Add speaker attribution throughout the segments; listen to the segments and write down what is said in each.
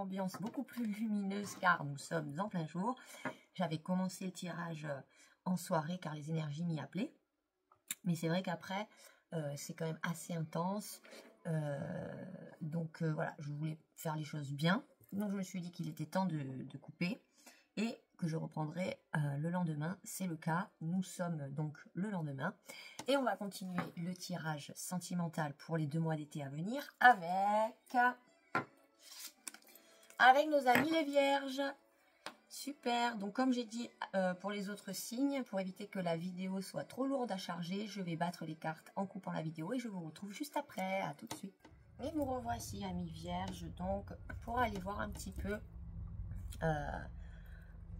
Speaker 1: ambiance beaucoup plus lumineuse car nous sommes en plein jour. J'avais commencé le tirage en soirée car les énergies m'y appelaient. Mais c'est vrai qu'après, c'est quand même assez intense. Donc voilà, je voulais faire les choses bien. Donc je me suis dit qu'il était temps de couper et que je reprendrai le lendemain. C'est le cas, nous sommes donc le lendemain. Et on va continuer le tirage sentimental pour les 2 mois d'été à venir avec nos amis les vierges. Super, donc comme j'ai dit pour les autres signes, pour éviter que la vidéo soit trop lourde à charger, je vais battre les cartes en coupant la vidéo et je vous retrouve juste après, à tout de suite. Et nous revoici amis vierges, donc pour aller voir un petit peu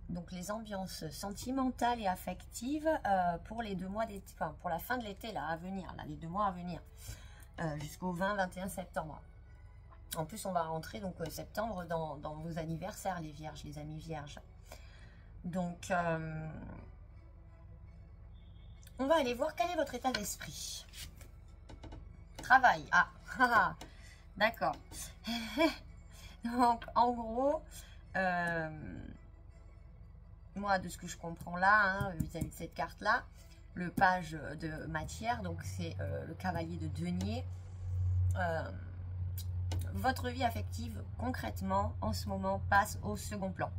Speaker 1: donc les ambiances sentimentales et affectives pour les 2 mois d'été, enfin pour la fin de l'été là à venir, là, les 2 mois à venir, jusqu'au 20-21 septembre. En plus, on va rentrer donc septembre dans vos anniversaires, les vierges, les amis vierges. Donc, on va aller voir quel est votre état d'esprit. Travail. Ah, d'accord. Donc, en gros, moi, de ce que je comprends là, vis-à-vis de cette carte-là, le page de matière, donc c'est le cavalier de denier. Votre vie affective, concrètement, en ce moment, passe au second plan.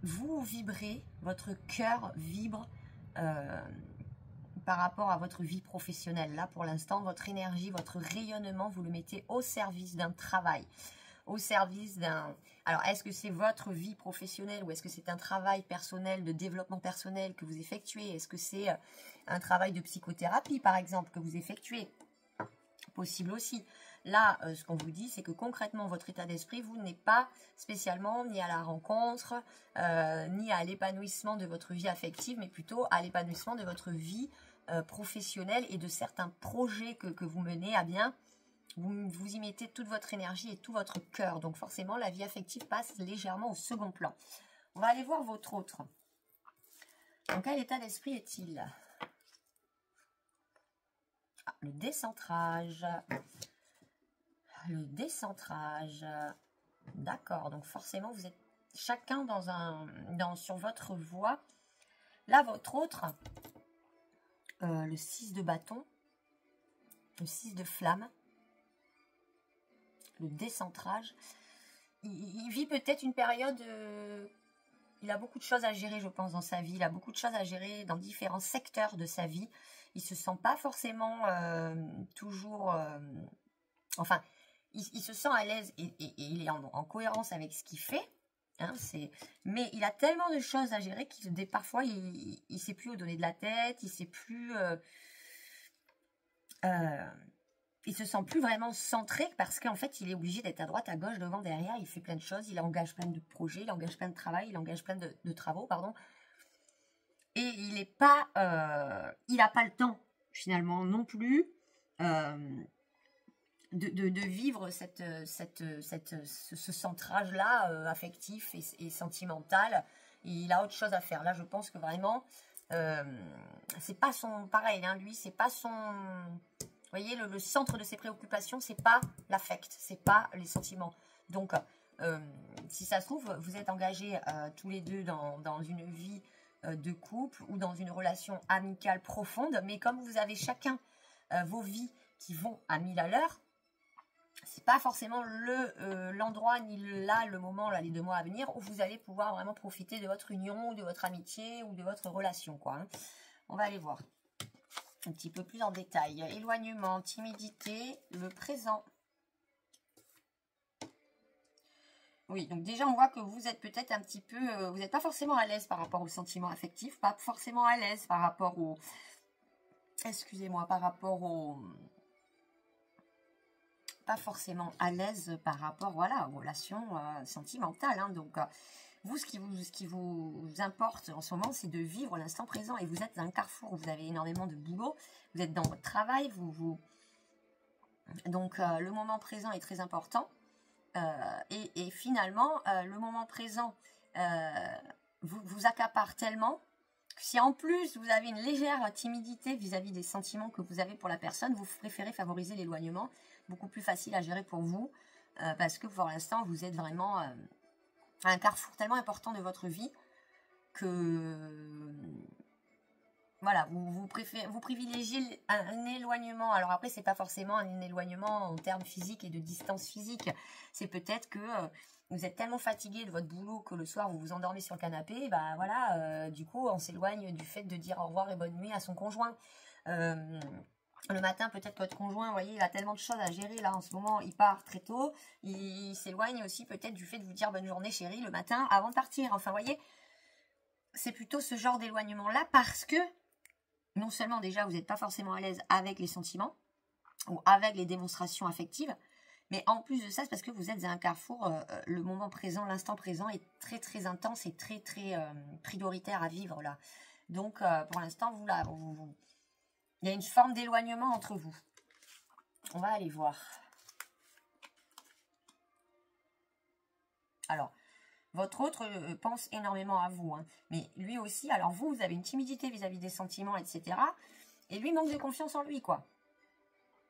Speaker 1: Vous vibrez, votre cœur vibre par rapport à votre vie professionnelle. Là, pour l'instant, votre énergie, votre rayonnement, vous le mettez au service d'un travail, au service d'un... Alors, est-ce que c'est votre vie professionnelle ou est-ce que c'est un travail personnel, de développement personnel que vous effectuez? Est-ce que c'est un travail de psychothérapie, par exemple, que vous effectuez? Possible aussi. Là, ce qu'on vous dit, c'est que concrètement, votre état d'esprit, vous n'êtes pas spécialement ni à la rencontre, ni à l'épanouissement de votre vie affective, mais plutôt à l'épanouissement de votre vie professionnelle et de certains projets que vous menez à bien. Vous y mettez toute votre énergie et tout votre cœur. Donc forcément, la vie affective passe légèrement au second plan. On va aller voir votre autre. Donc, quel état d'esprit est-il ? Le décentrage. Le décentrage. D'accord. Donc forcément, vous êtes chacun sur votre voie. Là, votre autre, le 6 de bâton, le 6 de flamme, le décentrage. Il vit peut-être une période... il a beaucoup de choses à gérer, je pense, dans sa vie. Il a beaucoup de choses à gérer dans différents secteurs de sa vie. Il ne se sent pas forcément toujours... enfin, il se sent à l'aise et il est en cohérence avec ce qu'il fait. Hein, mais il a tellement de choses à gérer qu'il parfois, il ne sait plus où donner de la tête. Il ne sait plus... il se sent plus vraiment centré parce qu'en fait, il est obligé d'être à droite, à gauche, devant, derrière. Il fait plein de choses. Il engage plein de projets. Il engage plein de travail. Il engage plein de travaux, pardon. Et il n'est pas, il n'a pas le temps finalement non plus de vivre ce centrage-là affectif et sentimental. Il a autre chose à faire. Là, je pense que vraiment, c'est pas son pareil. Hein, lui, c'est pas son. Vous voyez, le centre de ses préoccupations, c'est pas l'affect, c'est pas les sentiments. Donc, si ça se trouve, vous êtes engagés tous les deux dans une vie de couple ou dans une relation amicale profonde, mais comme vous avez chacun vos vies qui vont à 1000 à l'heure, c'est pas forcément l'endroit ni le moment, là, les 2 mois à venir, où vous allez pouvoir vraiment profiter de votre union, ou de votre amitié, ou de votre relation, quoi. Hein. On va aller voir un petit peu plus en détail. Éloignement, timidité, le présent. Oui, donc déjà, on voit que vous êtes peut-être un petit peu... vous n'êtes pas forcément à l'aise par rapport aux sentiments affectifs, pas forcément à l'aise par rapport au... Excusez-moi, par rapport au... Pas forcément à l'aise par rapport, voilà, aux relations sentimentales. Hein. Donc, vous, ce qui vous importe en ce moment, c'est de vivre l'instant présent. Et vous êtes dans un carrefour où vous avez énormément de boulot. Vous êtes dans votre travail. Donc, le moment présent est très important. Et finalement, le moment présent vous accapare tellement que si en plus vous avez une légère timidité vis-à-vis des sentiments que vous avez pour la personne, vous préférez favoriser l'éloignement, beaucoup plus facile à gérer pour vous. parce que pour l'instant, vous êtes vraiment à un carrefour tellement important de votre vie que voilà, vous privilégiez un éloignement. Alors après, c'est pas forcément un éloignement en termes physiques et de distance physique. C'est peut-être que vous êtes tellement fatigué de votre boulot que le soir, vous vous endormez sur le canapé. Bah voilà, du coup, on s'éloigne du fait de dire au revoir et bonne nuit à son conjoint. Le matin, peut-être que votre conjoint, vous voyez, il a tellement de choses à gérer là en ce moment, il part très tôt. Il s'éloigne aussi peut-être du fait de vous dire bonne journée chérie le matin avant de partir. Enfin, vous voyez, c'est plutôt ce genre d'éloignement-là parce que non seulement déjà vous n'êtes pas forcément à l'aise avec les sentiments ou avec les démonstrations affectives, mais en plus de ça, c'est parce que vous êtes à un carrefour, le moment présent, l'instant présent est très très intense et très très prioritaire à vivre là. Donc pour l'instant, il y a une forme d'éloignement entre vous. On va aller voir. Alors, votre autre pense énormément à vous, hein, mais lui aussi, alors vous avez une timidité vis-à-vis des sentiments, etc. Et lui manque de confiance en lui, quoi.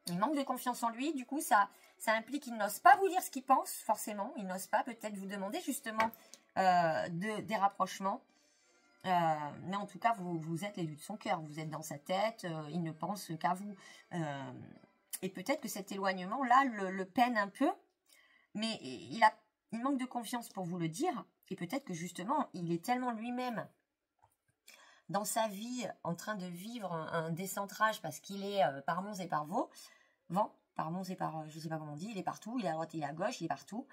Speaker 1: Il manque de confiance en lui, du coup, ça implique qu'il n'ose pas vous dire ce qu'il pense, forcément. Il n'ose pas peut-être vous demander justement des rapprochements. Mais en tout cas, vous êtes l'élu de son cœur, vous êtes dans sa tête, il ne pense qu'à vous. Et peut-être que cet éloignement-là le peine un peu, mais il manque de confiance pour vous le dire, et peut-être que justement, il est tellement lui-même dans sa vie en train de vivre un décentrage parce qu'il est par Mons et par par Mons et par, je ne sais pas comment on dit, il est partout, il est à droite, il est à gauche, il est partout.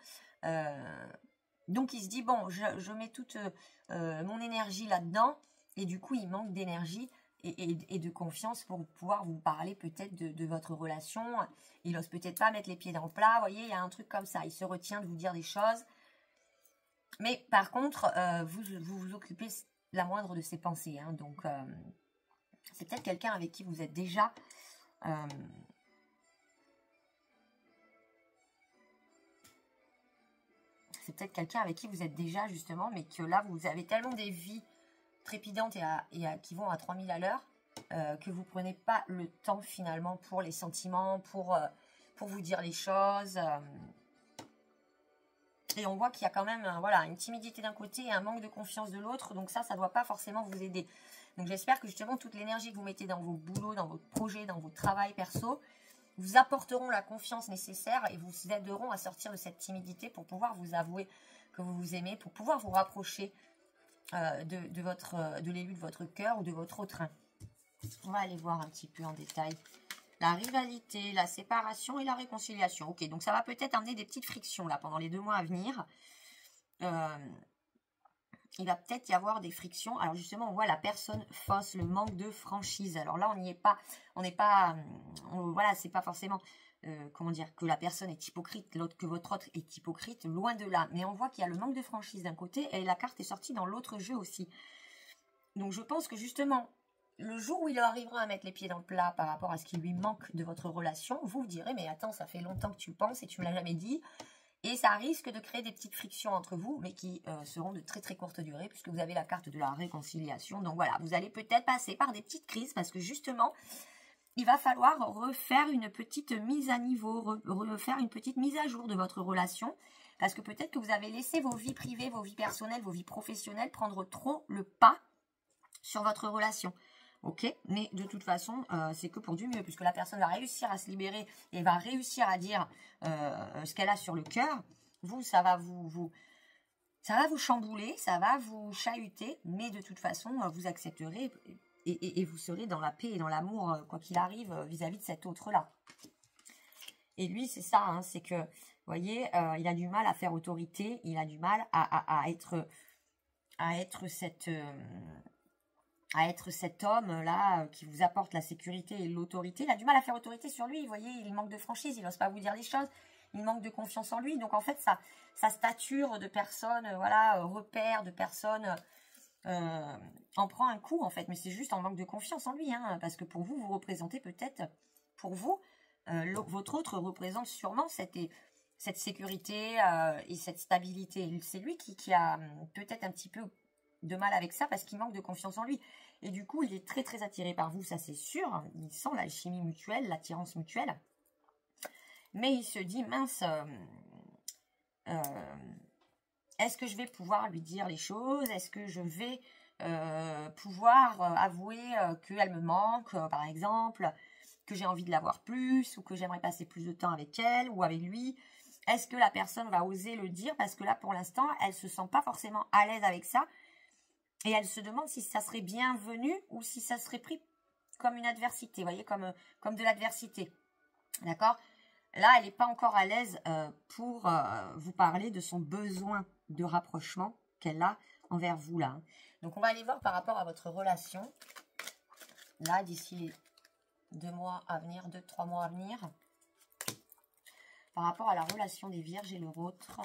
Speaker 1: Donc il se dit, bon, je mets toute mon énergie là-dedans, et du coup il manque d'énergie et de confiance pour pouvoir vous parler peut-être de votre relation. Il n'ose peut-être pas mettre les pieds dans le plat, vous voyez, il y a un truc comme ça, il se retient de vous dire des choses. Mais par contre, vous occupez la moindre de ses pensées, hein, donc c'est peut-être quelqu'un avec qui vous êtes déjà... c'est peut-être quelqu'un avec qui vous êtes déjà, justement, mais que là, vous avez tellement des vies trépidantes qui vont à 3000 à l'heure, que vous prenez pas le temps, finalement, pour les sentiments, pour vous dire les choses. Et on voit qu'il y a quand même voilà, une timidité d'un côté et un manque de confiance de l'autre, donc ça ne doit pas forcément vous aider. Donc j'espère que, justement, toute l'énergie que vous mettez dans vos boulots, dans votre projet, dans votre travail perso, vous apporteront la confiance nécessaire et vous aideront à sortir de cette timidité pour pouvoir vous avouer que vous vous aimez, pour pouvoir vous rapprocher de l'élu de votre cœur ou de votre train. On va aller voir un petit peu en détail. La rivalité, la séparation et la réconciliation. Ok, donc ça va peut-être amener des petites frictions là pendant les 2 mois à venir. Il va peut-être y avoir des frictions. Alors justement, on voit la personne fausse, le manque de franchise. Alors là, on n'y est pas, voilà, c'est pas forcément, comment dire, que la personne est hypocrite, que votre autre est hypocrite, loin de là. Mais on voit qu'il y a le manque de franchise d'un côté et la carte est sortie dans l'autre jeu aussi. Donc je pense que justement, le jour où il arrivera à mettre les pieds dans le plat par rapport à ce qui lui manque de votre relation, vous direz, mais attends, ça fait longtemps que tu le penses et tu me l'as jamais dit. Et ça risque de créer des petites frictions entre vous, mais qui seront de très très courte durée, puisque vous avez la carte de la réconciliation. Donc voilà, vous allez peut-être passer par des petites crises, parce que justement, il va falloir refaire une petite mise à niveau, refaire une petite mise à jour de votre relation, parce que peut-être que vous avez laissé vos vies privées, vos vies personnelles, vos vies professionnelles prendre trop le pas sur votre relation. Ok, mais de toute façon, c'est que pour du mieux, puisque la personne va réussir à se libérer et va réussir à dire ce qu'elle a sur le cœur. Vous, ça va vous chambouler, ça va vous chahuter, mais de toute façon, vous accepterez et vous serez dans la paix et dans l'amour, quoi qu'il arrive, vis-à-vis de cet autre-là. Et lui, c'est ça, hein, c'est que, vous voyez, il a du mal à faire autorité, il a du mal à être cet homme-là qui vous apporte la sécurité et l'autorité. Il a du mal à faire autorité sur lui, vous voyez, il manque de franchise, il n'ose pas vous dire les choses, il manque de confiance en lui. Donc en fait, sa stature de personne, voilà, repère de personne, en prend un coup en fait. Mais c'est juste en manque de confiance en lui, hein, parce que pour vous, vous représentez peut-être, pour vous, votre autre représente sûrement cette sécurité et cette stabilité. C'est lui qui a peut-être un petit peu de mal avec ça parce qu'il manque de confiance en lui. Et du coup, il est très très attiré par vous, ça c'est sûr. Il sent l'alchimie mutuelle, l'attirance mutuelle. Mais il se dit, mince, Est-ce que je vais pouvoir lui dire les choses? Est-ce que je vais pouvoir avouer qu'elle me manque, par exemple, que j'ai envie de la voir plus, ou que j'aimerais passer plus de temps avec elle ou avec lui? Est-ce que la personne va oser le dire? Parce que là, pour l'instant, elle se sent pas forcément à l'aise avec ça. Et elle se demande si ça serait bienvenu ou si ça serait pris comme une adversité, vous voyez, comme de l'adversité. D'accord? Là, elle n'est pas encore à l'aise pour vous parler de son besoin de rapprochement qu'elle a envers vous, là. Donc, on va aller voir par rapport à votre relation. Là, d'ici 2 mois à venir, 2-3 mois à venir. Par rapport à la relation des Vierges et le vôtre.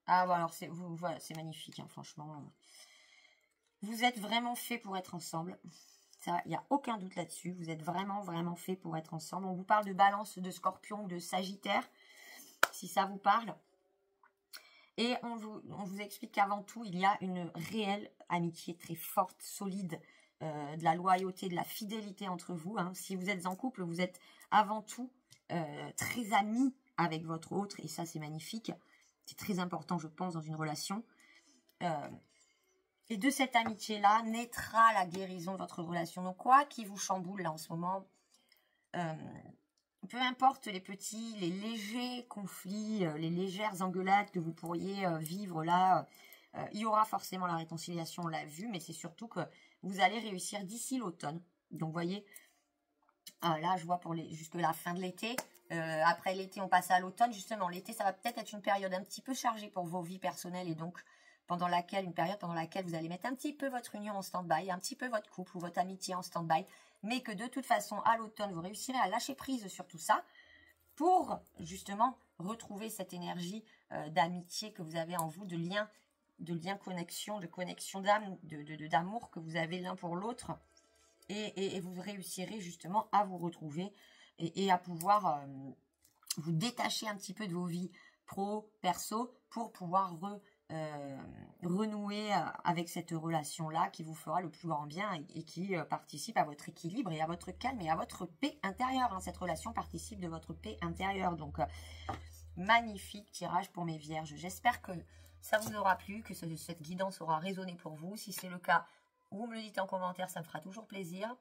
Speaker 1: Ah, bon, alors, voilà, c'est magnifique, hein, franchement. Vous êtes vraiment fait pour être ensemble. Ça, il n'y a aucun doute là-dessus. Vous êtes vraiment, vraiment fait pour être ensemble. On vous parle de Balance, de Scorpion ou de Sagittaire, si ça vous parle. Et on vous explique qu'avant tout, il y a une réelle amitié très forte, solide, de la loyauté, de la fidélité entre vous. Hein. Si vous êtes en couple, vous êtes avant tout très amis avec votre autre. Et ça, c'est magnifique. C'est très important, je pense, dans une relation. Et de cette amitié-là naîtra la guérison de votre relation. Donc, quoi qui vous chamboule là en ce moment, peu importe les petits, les légers conflits, les légères engueulades que vous pourriez vivre là, il y aura forcément la réconciliation, on l'a vu, mais c'est surtout que vous allez réussir d'ici l'automne. Donc, vous voyez, là, je vois pour jusque la fin de l'été. Après l'été, on passe à l'automne. Justement, l'été, ça va peut-être être une période un petit peu chargée pour vos vies personnelles et donc une période pendant laquelle vous allez mettre un petit peu votre union en stand-by, un petit peu votre couple ou votre amitié en stand-by, mais que de toute façon, à l'automne, vous réussirez à lâcher prise sur tout ça pour justement retrouver cette énergie d'amitié que vous avez en vous, de lien connexion, de connexion d'âme, d'amour que vous avez l'un pour l'autre, et vous réussirez justement à vous retrouver et à pouvoir vous détacher un petit peu de vos vies pro, perso, pour pouvoir renouer avec cette relation-là qui vous fera le plus grand bien et qui participe à votre équilibre et à votre calme et à votre paix intérieure. Hein. Cette relation participe de votre paix intérieure. Donc, magnifique tirage pour mes vierges. J'espère que ça vous aura plu, que cette guidance aura résonné pour vous. Si c'est le cas, vous me le dites en commentaire, ça me fera toujours plaisir.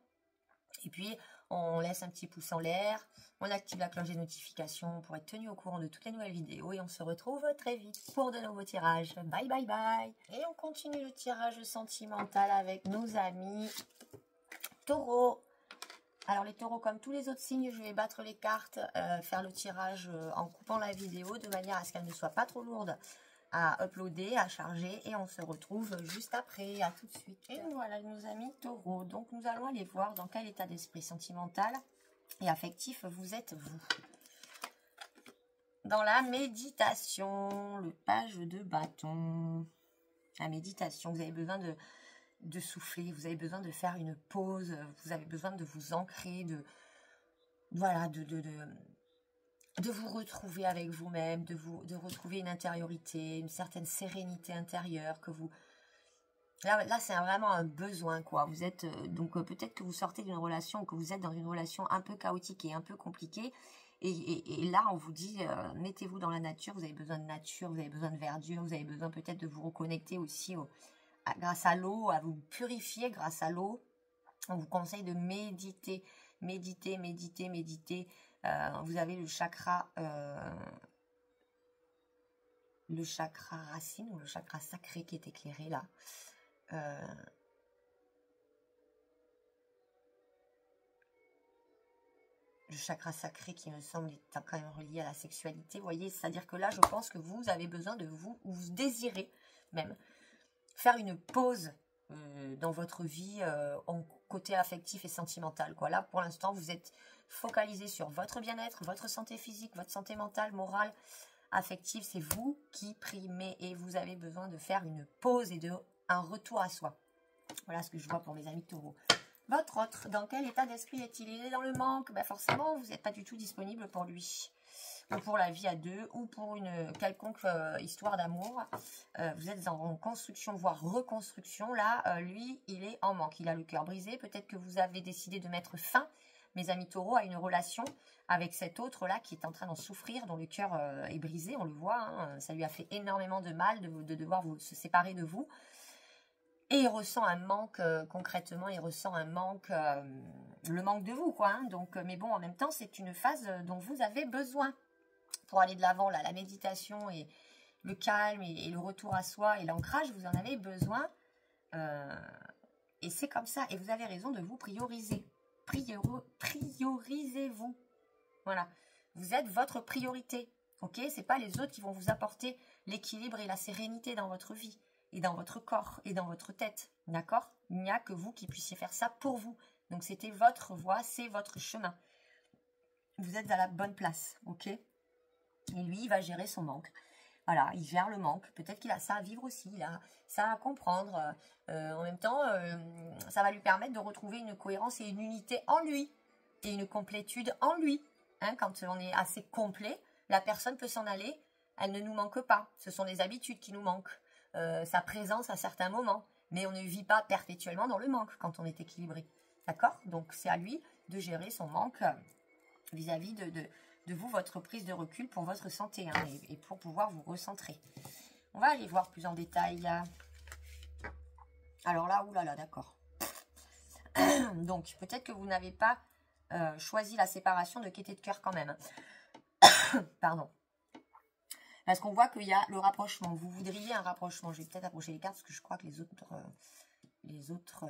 Speaker 1: Et puis, on laisse un petit pouce en l'air, on active la cloche des notifications pour être tenu au courant de toutes les nouvelles vidéos et on se retrouve très vite pour de nouveaux tirages. Bye bye bye. Et on continue le tirage sentimental avec nos amis taureaux. Alors les taureaux, comme tous les autres signes, je vais battre les cartes, faire le tirage en coupant la vidéo de manière à ce qu'elle ne soit pas trop lourde à uploader, à charger, et on se retrouve juste après. À tout de suite. Et voilà nos amis taureaux. Donc nous allons aller voir dans quel état d'esprit sentimental et affectif vous êtes vous. Dans la méditation, le page de bâton. La méditation, vous avez besoin de souffler, vous avez besoin de faire une pause, vous avez besoin de vous ancrer, de vous retrouver avec vous-même, de retrouver une intériorité, une certaine sérénité intérieure que vous... Là c'est vraiment un besoin, quoi. Vous êtes... donc, peut-être que vous sortez d'une relation ou que vous êtes dans une relation un peu chaotique et un peu compliquée. Et là, on vous dit, mettez-vous dans la nature. Vous avez besoin de nature, vous avez besoin de verdure, vous avez besoin peut-être de vous reconnecter aussi grâce à l'eau, à vous purifier grâce à l'eau. On vous conseille de méditer. Méditer. Vous avez le chakra racine ou le chakra sacré qui est éclairé là. Le chakra sacré qui me semble est quand même relié à la sexualité. Vous voyez, c'est-à-dire que là, je pense que vous avez besoin de vous, ou vous désirez même, faire une pause dans votre vie en côté affectif et sentimental, quoi. Là, pour l'instant, vous êtes focalisé sur votre bien-être, votre santé physique, votre santé mentale, morale, affective. C'est vous qui primez et vous avez besoin de faire une pause et un retour à soi. Voilà ce que je vois pour mes amis taureaux. Votre autre, dans quel état d'esprit est-il? Il est dans le manque. Ben forcément, vous n'êtes pas du tout disponible pour lui. Ou pour la vie à deux, ou pour une quelconque histoire d'amour. Vous êtes en construction, voire reconstruction. Là, lui, il est en manque. Il a le cœur brisé. Peut-être que vous avez décidé de mettre fin mes amis taureaux, à une relation avec cet autre-là qui est en train d'en souffrir, dont le cœur est brisé, on le voit. Hein, ça lui a fait énormément de mal de devoir se séparer de vous. Et il ressent un manque, concrètement, il ressent un manque, le manque de vous, quoi. Hein, donc, mais bon, en même temps, c'est une phase dont vous avez besoin pour aller de l'avant, là, la méditation et le calme et le retour à soi et l'ancrage, vous en avez besoin. Et c'est comme ça. Et vous avez raison de vous prioriser. Priorisez-vous. Voilà. Vous êtes votre priorité. Ok? C'est pas les autres qui vont vous apporter l'équilibre et la sérénité dans votre vie et dans votre corps et dans votre tête. D'accord? Il n'y a que vous qui puissiez faire ça pour vous. Donc c'était votre voie, c'est votre chemin. Vous êtes à la bonne place. Ok? Et lui, il va gérer son manque. Voilà, il gère le manque. Peut-être qu'il a ça à vivre aussi, il a ça à comprendre. En même temps, ça va lui permettre de retrouver une cohérence et une unité en lui. Et une complétude en lui. Hein, quand on est assez complet, la personne peut s'en aller. Elle ne nous manque pas. Ce sont les habitudes qui nous manquent. Sa présence à certains moments. Mais on ne vit pas perpétuellement dans le manque quand on est équilibré. D'accord? Donc c'est à lui de gérer son manque vis-à-vis de vous, votre prise de recul pour votre santé, hein, et pour pouvoir vous recentrer. On va aller voir plus en détail. Alors là, oulala, d'accord. Donc, peut-être que vous n'avez pas choisi la séparation de gaieté de cœur quand même. Pardon. Parce qu'on voit qu'il y a le rapprochement. Vous voudriez un rapprochement. Je vais peut-être approcher les cartes parce que je crois que les autres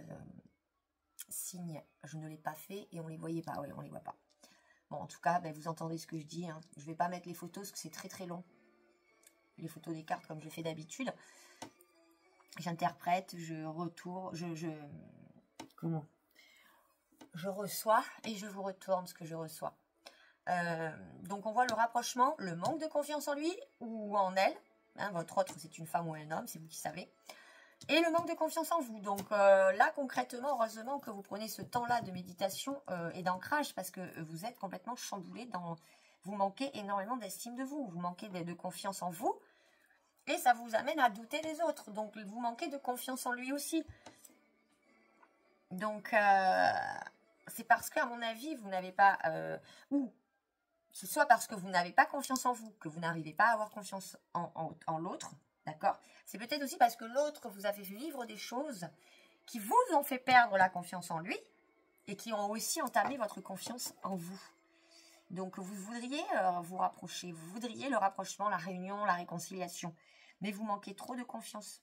Speaker 1: signes, je ne l'ai pas fait et on ne les voyait pas. Oui, on ne les voit pas. Bon, en tout cas, ben, vous entendez ce que je dis. Hein. Je ne vais pas mettre les photos parce que c'est très très long. Les photos des cartes comme je fais d'habitude. J'interprète, je reçois et je vous retourne ce que je reçois. Donc on voit le rapprochement, le manque de confiance en lui ou en elle. Hein, votre autre, c'est une femme ou un homme, c'est vous qui savez. Et le manque de confiance en vous. Donc là, concrètement, heureusement que vous prenez ce temps-là de méditation et d'ancrage parce que vous êtes complètement chamboulé vous manquez énormément d'estime de vous. Vous manquez de confiance en vous. Et ça vous amène à douter des autres. Donc, vous manquez de confiance en lui aussi. Donc, c'est parce qu'à mon avis, vous n'avez pas... ou ce soit parce que vous n'avez pas confiance en vous, que vous n'arrivez pas à avoir confiance en l'autre. D'accord? C'est peut-être aussi parce que l'autre vous a fait vivre des choses qui vous ont fait perdre la confiance en lui et qui ont aussi entamé votre confiance en vous. Donc, vous voudriez vous rapprocher. Vous voudriez le rapprochement, la réunion, la réconciliation. Mais vous manquez trop de confiance.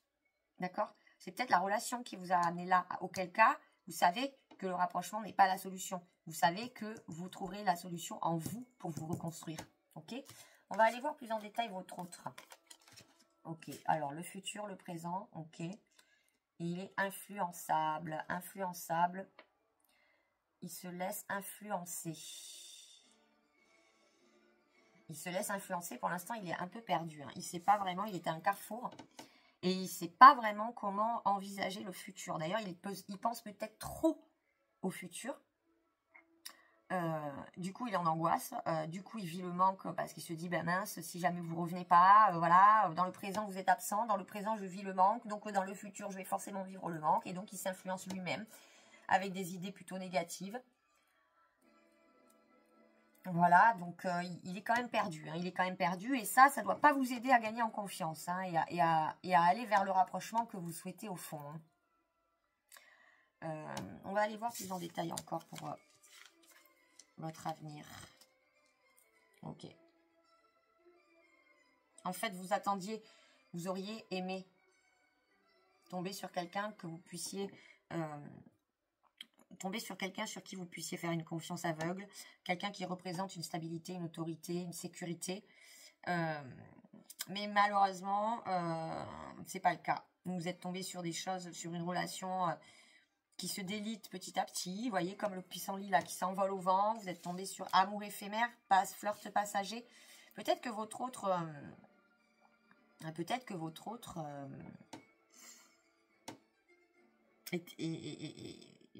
Speaker 1: D'accord? C'est peut-être la relation qui vous a amené là. Auquel cas, vous savez que le rapprochement n'est pas la solution. Vous savez que vous trouverez la solution en vous pour vous reconstruire. Ok? On va aller voir plus en détail votre autre. Ok. Alors, le futur, le présent. Ok. Il est influençable. Influençable. Il se laisse influencer. Il se laisse influencer. Pour l'instant, il est un peu perdu. Hein. Il ne sait pas vraiment. Il était à un carrefour. Et il ne sait pas vraiment comment envisager le futur. D'ailleurs, il pense peut-être trop au futur. Du coup, il est en angoisse. Du coup, il vit le manque parce qu'il se dit, ben mince, si jamais vous ne revenez pas, voilà, dans le présent, vous êtes absent. Dans le présent, je vis le manque. Donc, dans le futur, je vais forcément vivre le manque. Et donc, il s'influence lui-même avec des idées plutôt négatives. Voilà, donc il est quand même perdu. Hein, il est quand même perdu. Et ça ne doit pas vous aider à gagner en confiance, hein, et à aller vers le rapprochement que vous souhaitez au fond. Hein. On va aller voir plus en détail encore pour votre avenir. Ok. En fait, vous auriez aimé tomber sur quelqu'un que vous puissiez... tomber sur quelqu'un sur qui vous puissiez faire une confiance aveugle, quelqu'un qui représente une stabilité, une autorité, une sécurité. Mais malheureusement, c'est pas le cas. Vous êtes tombé sur des choses, sur une relation qui se délite petit à petit. Vous voyez, comme le pissenlit là qui s'envole au vent. Vous êtes tombé sur amour éphémère, flirt passager. Peut-être que votre autre...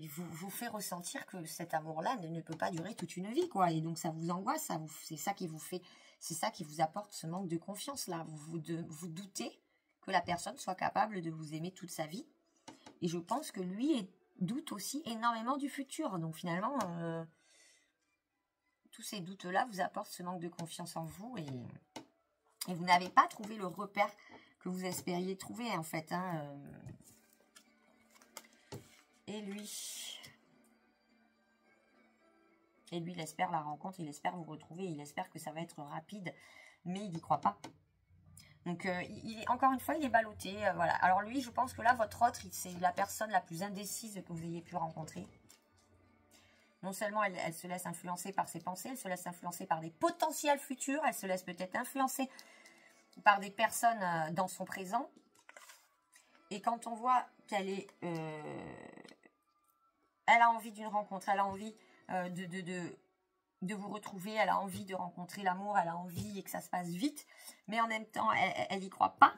Speaker 1: vous fait ressentir que cet amour-là ne peut pas durer toute une vie, quoi. Et donc, ça vous angoisse, c'est ça qui vous fait, c'est ça qui vous apporte ce manque de confiance-là. Vous doutez que la personne soit capable de vous aimer toute sa vie. Et je pense que lui doute aussi énormément du futur. Donc, finalement, tous ces doutes-là vous apportent ce manque de confiance en vous et vous n'avez pas trouvé le repère que vous espériez trouver en fait. Hein. Et lui, il espère la rencontre, il espère vous retrouver, il espère que ça va être rapide, mais il n'y croit pas. Donc, encore une fois, il est ballotté. Voilà. Alors lui, je pense que là, votre autre, c'est la personne la plus indécise que vous ayez pu rencontrer. Non seulement elle se laisse influencer par ses pensées, elle se laisse influencer par des potentiels futurs, elle se laisse peut-être influencer par des personnes dans son présent. Et quand on voit qu'elle est... elle a envie d'une rencontre, elle a envie de vous retrouver, elle a envie de rencontrer l'amour, elle a envie et que ça se passe vite, mais en même temps, elle n'y croit pas.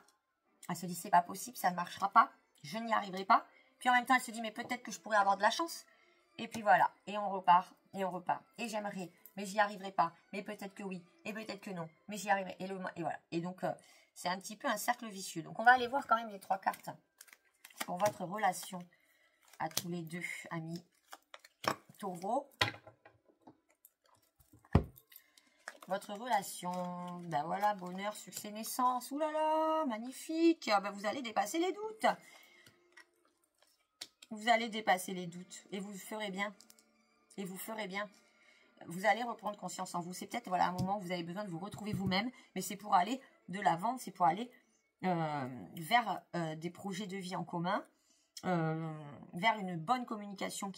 Speaker 1: Elle se dit, c'est pas possible, ça ne marchera pas, je n'y arriverai pas. Puis en même temps, elle se dit, mais peut-être que je pourrais avoir de la chance. Et puis voilà, et on repart, et on repart. Et j'aimerais, mais j'y arriverai pas. Mais peut-être que oui, et peut-être que non, mais j'y arriverai. Et voilà. Et donc, c'est un petit peu un cercle vicieux. Donc, on va aller voir quand même les 3 cartes pour votre relation à tous les deux, amis Taureau. Votre relation, ben voilà, bonheur, succès, naissance. Ouh là là, magnifique. Ben vous allez dépasser les doutes. Vous allez dépasser les doutes et vous ferez bien. Et vous ferez bien. Vous allez reprendre conscience en vous. C'est peut-être voilà, un moment où vous avez besoin de vous retrouver vous-même, mais c'est pour aller de l'avant, c'est pour aller vers des projets de vie en commun, vers une bonne communication,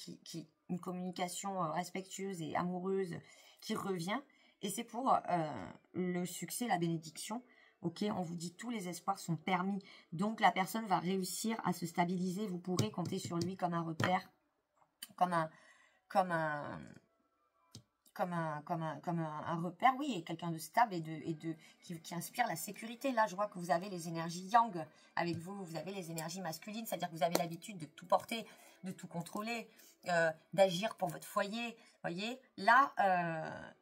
Speaker 1: une communication respectueuse et amoureuse qui revient. Et c'est pour le succès, la bénédiction. Ok, on vous dit tous les espoirs sont permis. Donc la personne va réussir à se stabiliser. Vous pourrez compter sur lui comme un repère, comme un repère, oui, et quelqu'un de stable qui inspire la sécurité. Là, je vois que vous avez les énergies yang avec vous, vous avez les énergies masculines, c'est-à-dire que vous avez l'habitude de tout porter, de tout contrôler, d'agir pour votre foyer. Voyez, là,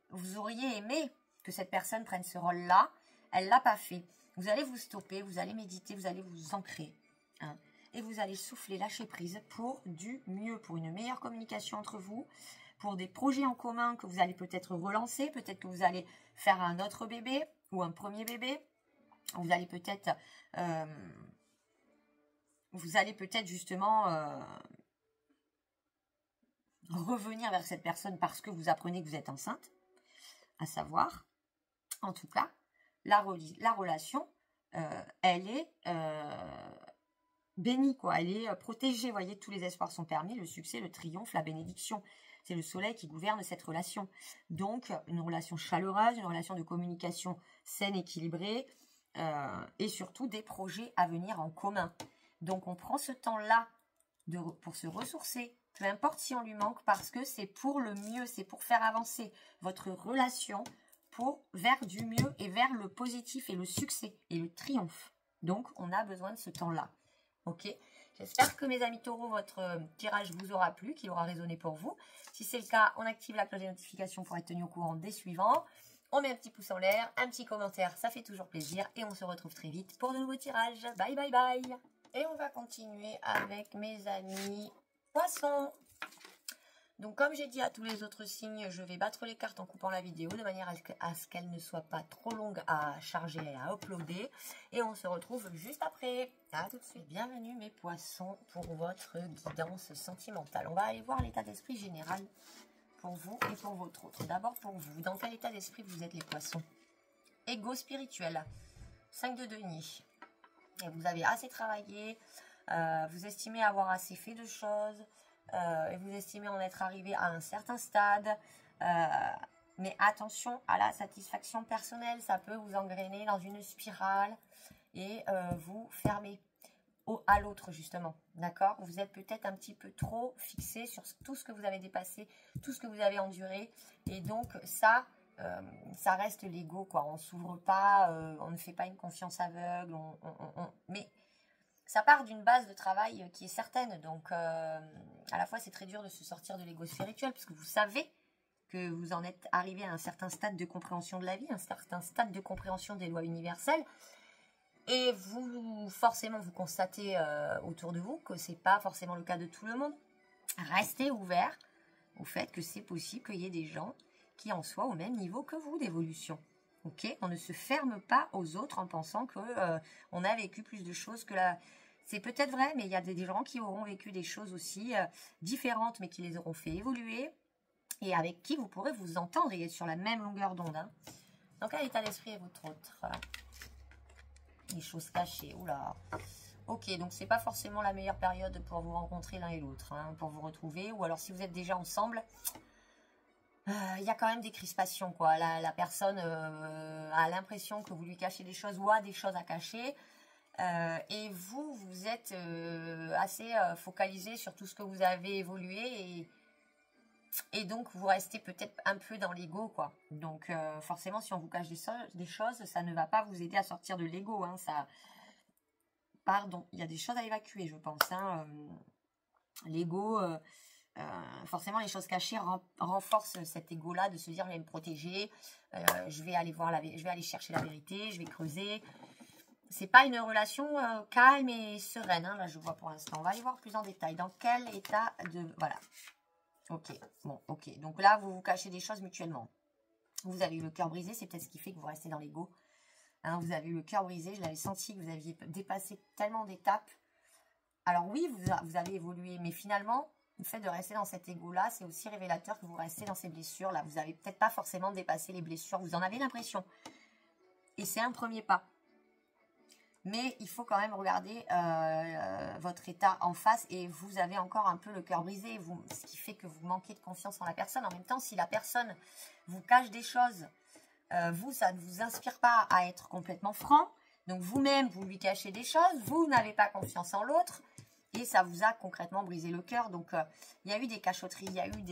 Speaker 1: vous auriez aimé que cette personne prenne ce rôle-là, elle ne l'a pas fait. Vous allez vous stopper, vous allez méditer, vous allez vous ancrer, hein, et vous allez souffler, lâcher prise pour du mieux, pour une meilleure communication entre vous, pour des projets en commun que vous allez peut-être relancer, peut-être que vous allez faire un autre bébé ou un premier bébé. Vous allez peut-être justement revenir vers cette personne parce que vous apprenez que vous êtes enceinte, à savoir, en tout cas, la relation, elle est bénie, quoi. Elle est protégée, vous voyez, tous les espoirs sont permis, le succès, le triomphe, la bénédiction. C'est le soleil qui gouverne cette relation. Donc, une relation chaleureuse, une relation de communication saine, équilibrée, et surtout des projets à venir en commun. Donc, on prend ce temps-là pour se ressourcer, peu importe si on lui manque, parce que c'est pour le mieux, c'est pour faire avancer votre relation vers du mieux et vers le positif et le succès et le triomphe. Donc, on a besoin de ce temps-là. Ok ? J'espère que mes amis taureaux, votre tirage vous aura plu, qu'il aura résonné pour vous. Si c'est le cas, on active la cloche des notifications pour être tenu au courant des suivants. On met un petit pouce en l'air, un petit commentaire, ça fait toujours plaisir. Et on se retrouve très vite pour de nouveaux tirages. Bye bye bye. Et on va continuer avec mes amis poissons. Donc comme j'ai dit à tous les autres signes, je vais battre les cartes en coupant la vidéo de manière à ce qu'elle ne soit pas trop longue à charger et à uploader. Et on se retrouve juste après. À tout de suite. Bienvenue mes poissons pour votre guidance sentimentale. On va aller voir l'état d'esprit général pour vous et pour votre autre. D'abord pour vous. Dans quel état d'esprit vous êtes les poissons? Ego spirituel. 5 de denier. Et vous avez assez travaillé. Vous estimez avoir assez fait de choses. Et vous estimez en être arrivé à un certain stade, mais attention à la satisfaction personnelle, ça peut vous engrainer dans une spirale et vous fermer à l'autre justement, d'accord? Vous êtes peut-être un petit peu trop fixé sur tout ce que vous avez dépassé, tout ce que vous avez enduré, et donc ça reste l'ego, quoi. On s'ouvre pas, on ne fait pas une confiance aveugle, mais ça part d'une base de travail qui est certaine. Donc, à la fois, c'est très dur de se sortir de l'ego spirituel puisque vous savez que vous en êtes arrivé à un certain stade de compréhension de la vie, un certain stade de compréhension des lois universelles. Et vous, forcément, vous constatez autour de vous que ce n'est pas forcément le cas de tout le monde. Restez ouvert au fait que c'est possible qu'il y ait des gens qui en soit au même niveau que vous d'évolution. Ok, on ne se ferme pas aux autres en pensant que on a vécu plus de choses que la... C'est peut-être vrai, mais il y a des gens qui auront vécu des choses aussi différentes, mais qui les auront fait évoluer et avec qui vous pourrez vous entendre et être sur la même longueur d'onde. Hein. Dans quel état d'esprit est votre autre? Les choses cachées, oula. Ok, donc c'est pas forcément la meilleure période pour vous rencontrer l'un et l'autre, hein, pour vous retrouver. Ou alors si vous êtes déjà ensemble, il y a quand même des crispations, quoi. La personne a l'impression que vous lui cachez des choses ou a des choses à cacher. Et vous êtes assez focalisé sur tout ce que vous avez évolué et donc vous restez peut-être un peu dans l'ego, quoi. Donc forcément, si on vous cache des choses, ça ne va pas vous aider à sortir de l'ego, hein, ça... Pardon, il y a des choses à évacuer, je pense. Hein. L'ego, forcément, les choses cachées renforcent cet ego-là de se dire, je vais me protéger, je vais aller chercher la vérité, je vais creuser. C'est pas une relation calme et sereine, hein, là, je vois pour l'instant. On va aller voir plus en détail. Dans quel état de... Voilà. Ok, bon, ok. Donc là, vous vous cachez des choses mutuellement. Vous avez eu le cœur brisé, c'est peut-être ce qui fait que vous restez dans l'ego. Hein, vous avez eu le cœur brisé, je l'avais senti que vous aviez dépassé tellement d'étapes. Alors oui, vous avez évolué, mais finalement, le fait de rester dans cet ego-là, c'est aussi révélateur que vous restez dans ces blessures-là. Vous n'avez peut-être pas forcément dépassé les blessures, vous en avez l'impression. Et c'est un premier pas. Mais il faut quand même regarder votre état en face et vous avez encore un peu le cœur brisé, ce qui fait que vous manquez de confiance en la personne. En même temps, si la personne vous cache des choses, ça ne vous inspire pas à être complètement franc. Donc vous-même, vous lui cachez des choses, vous n'avez pas confiance en l'autre et ça vous a concrètement brisé le cœur. Donc il y a eu des cachotteries, il y a eu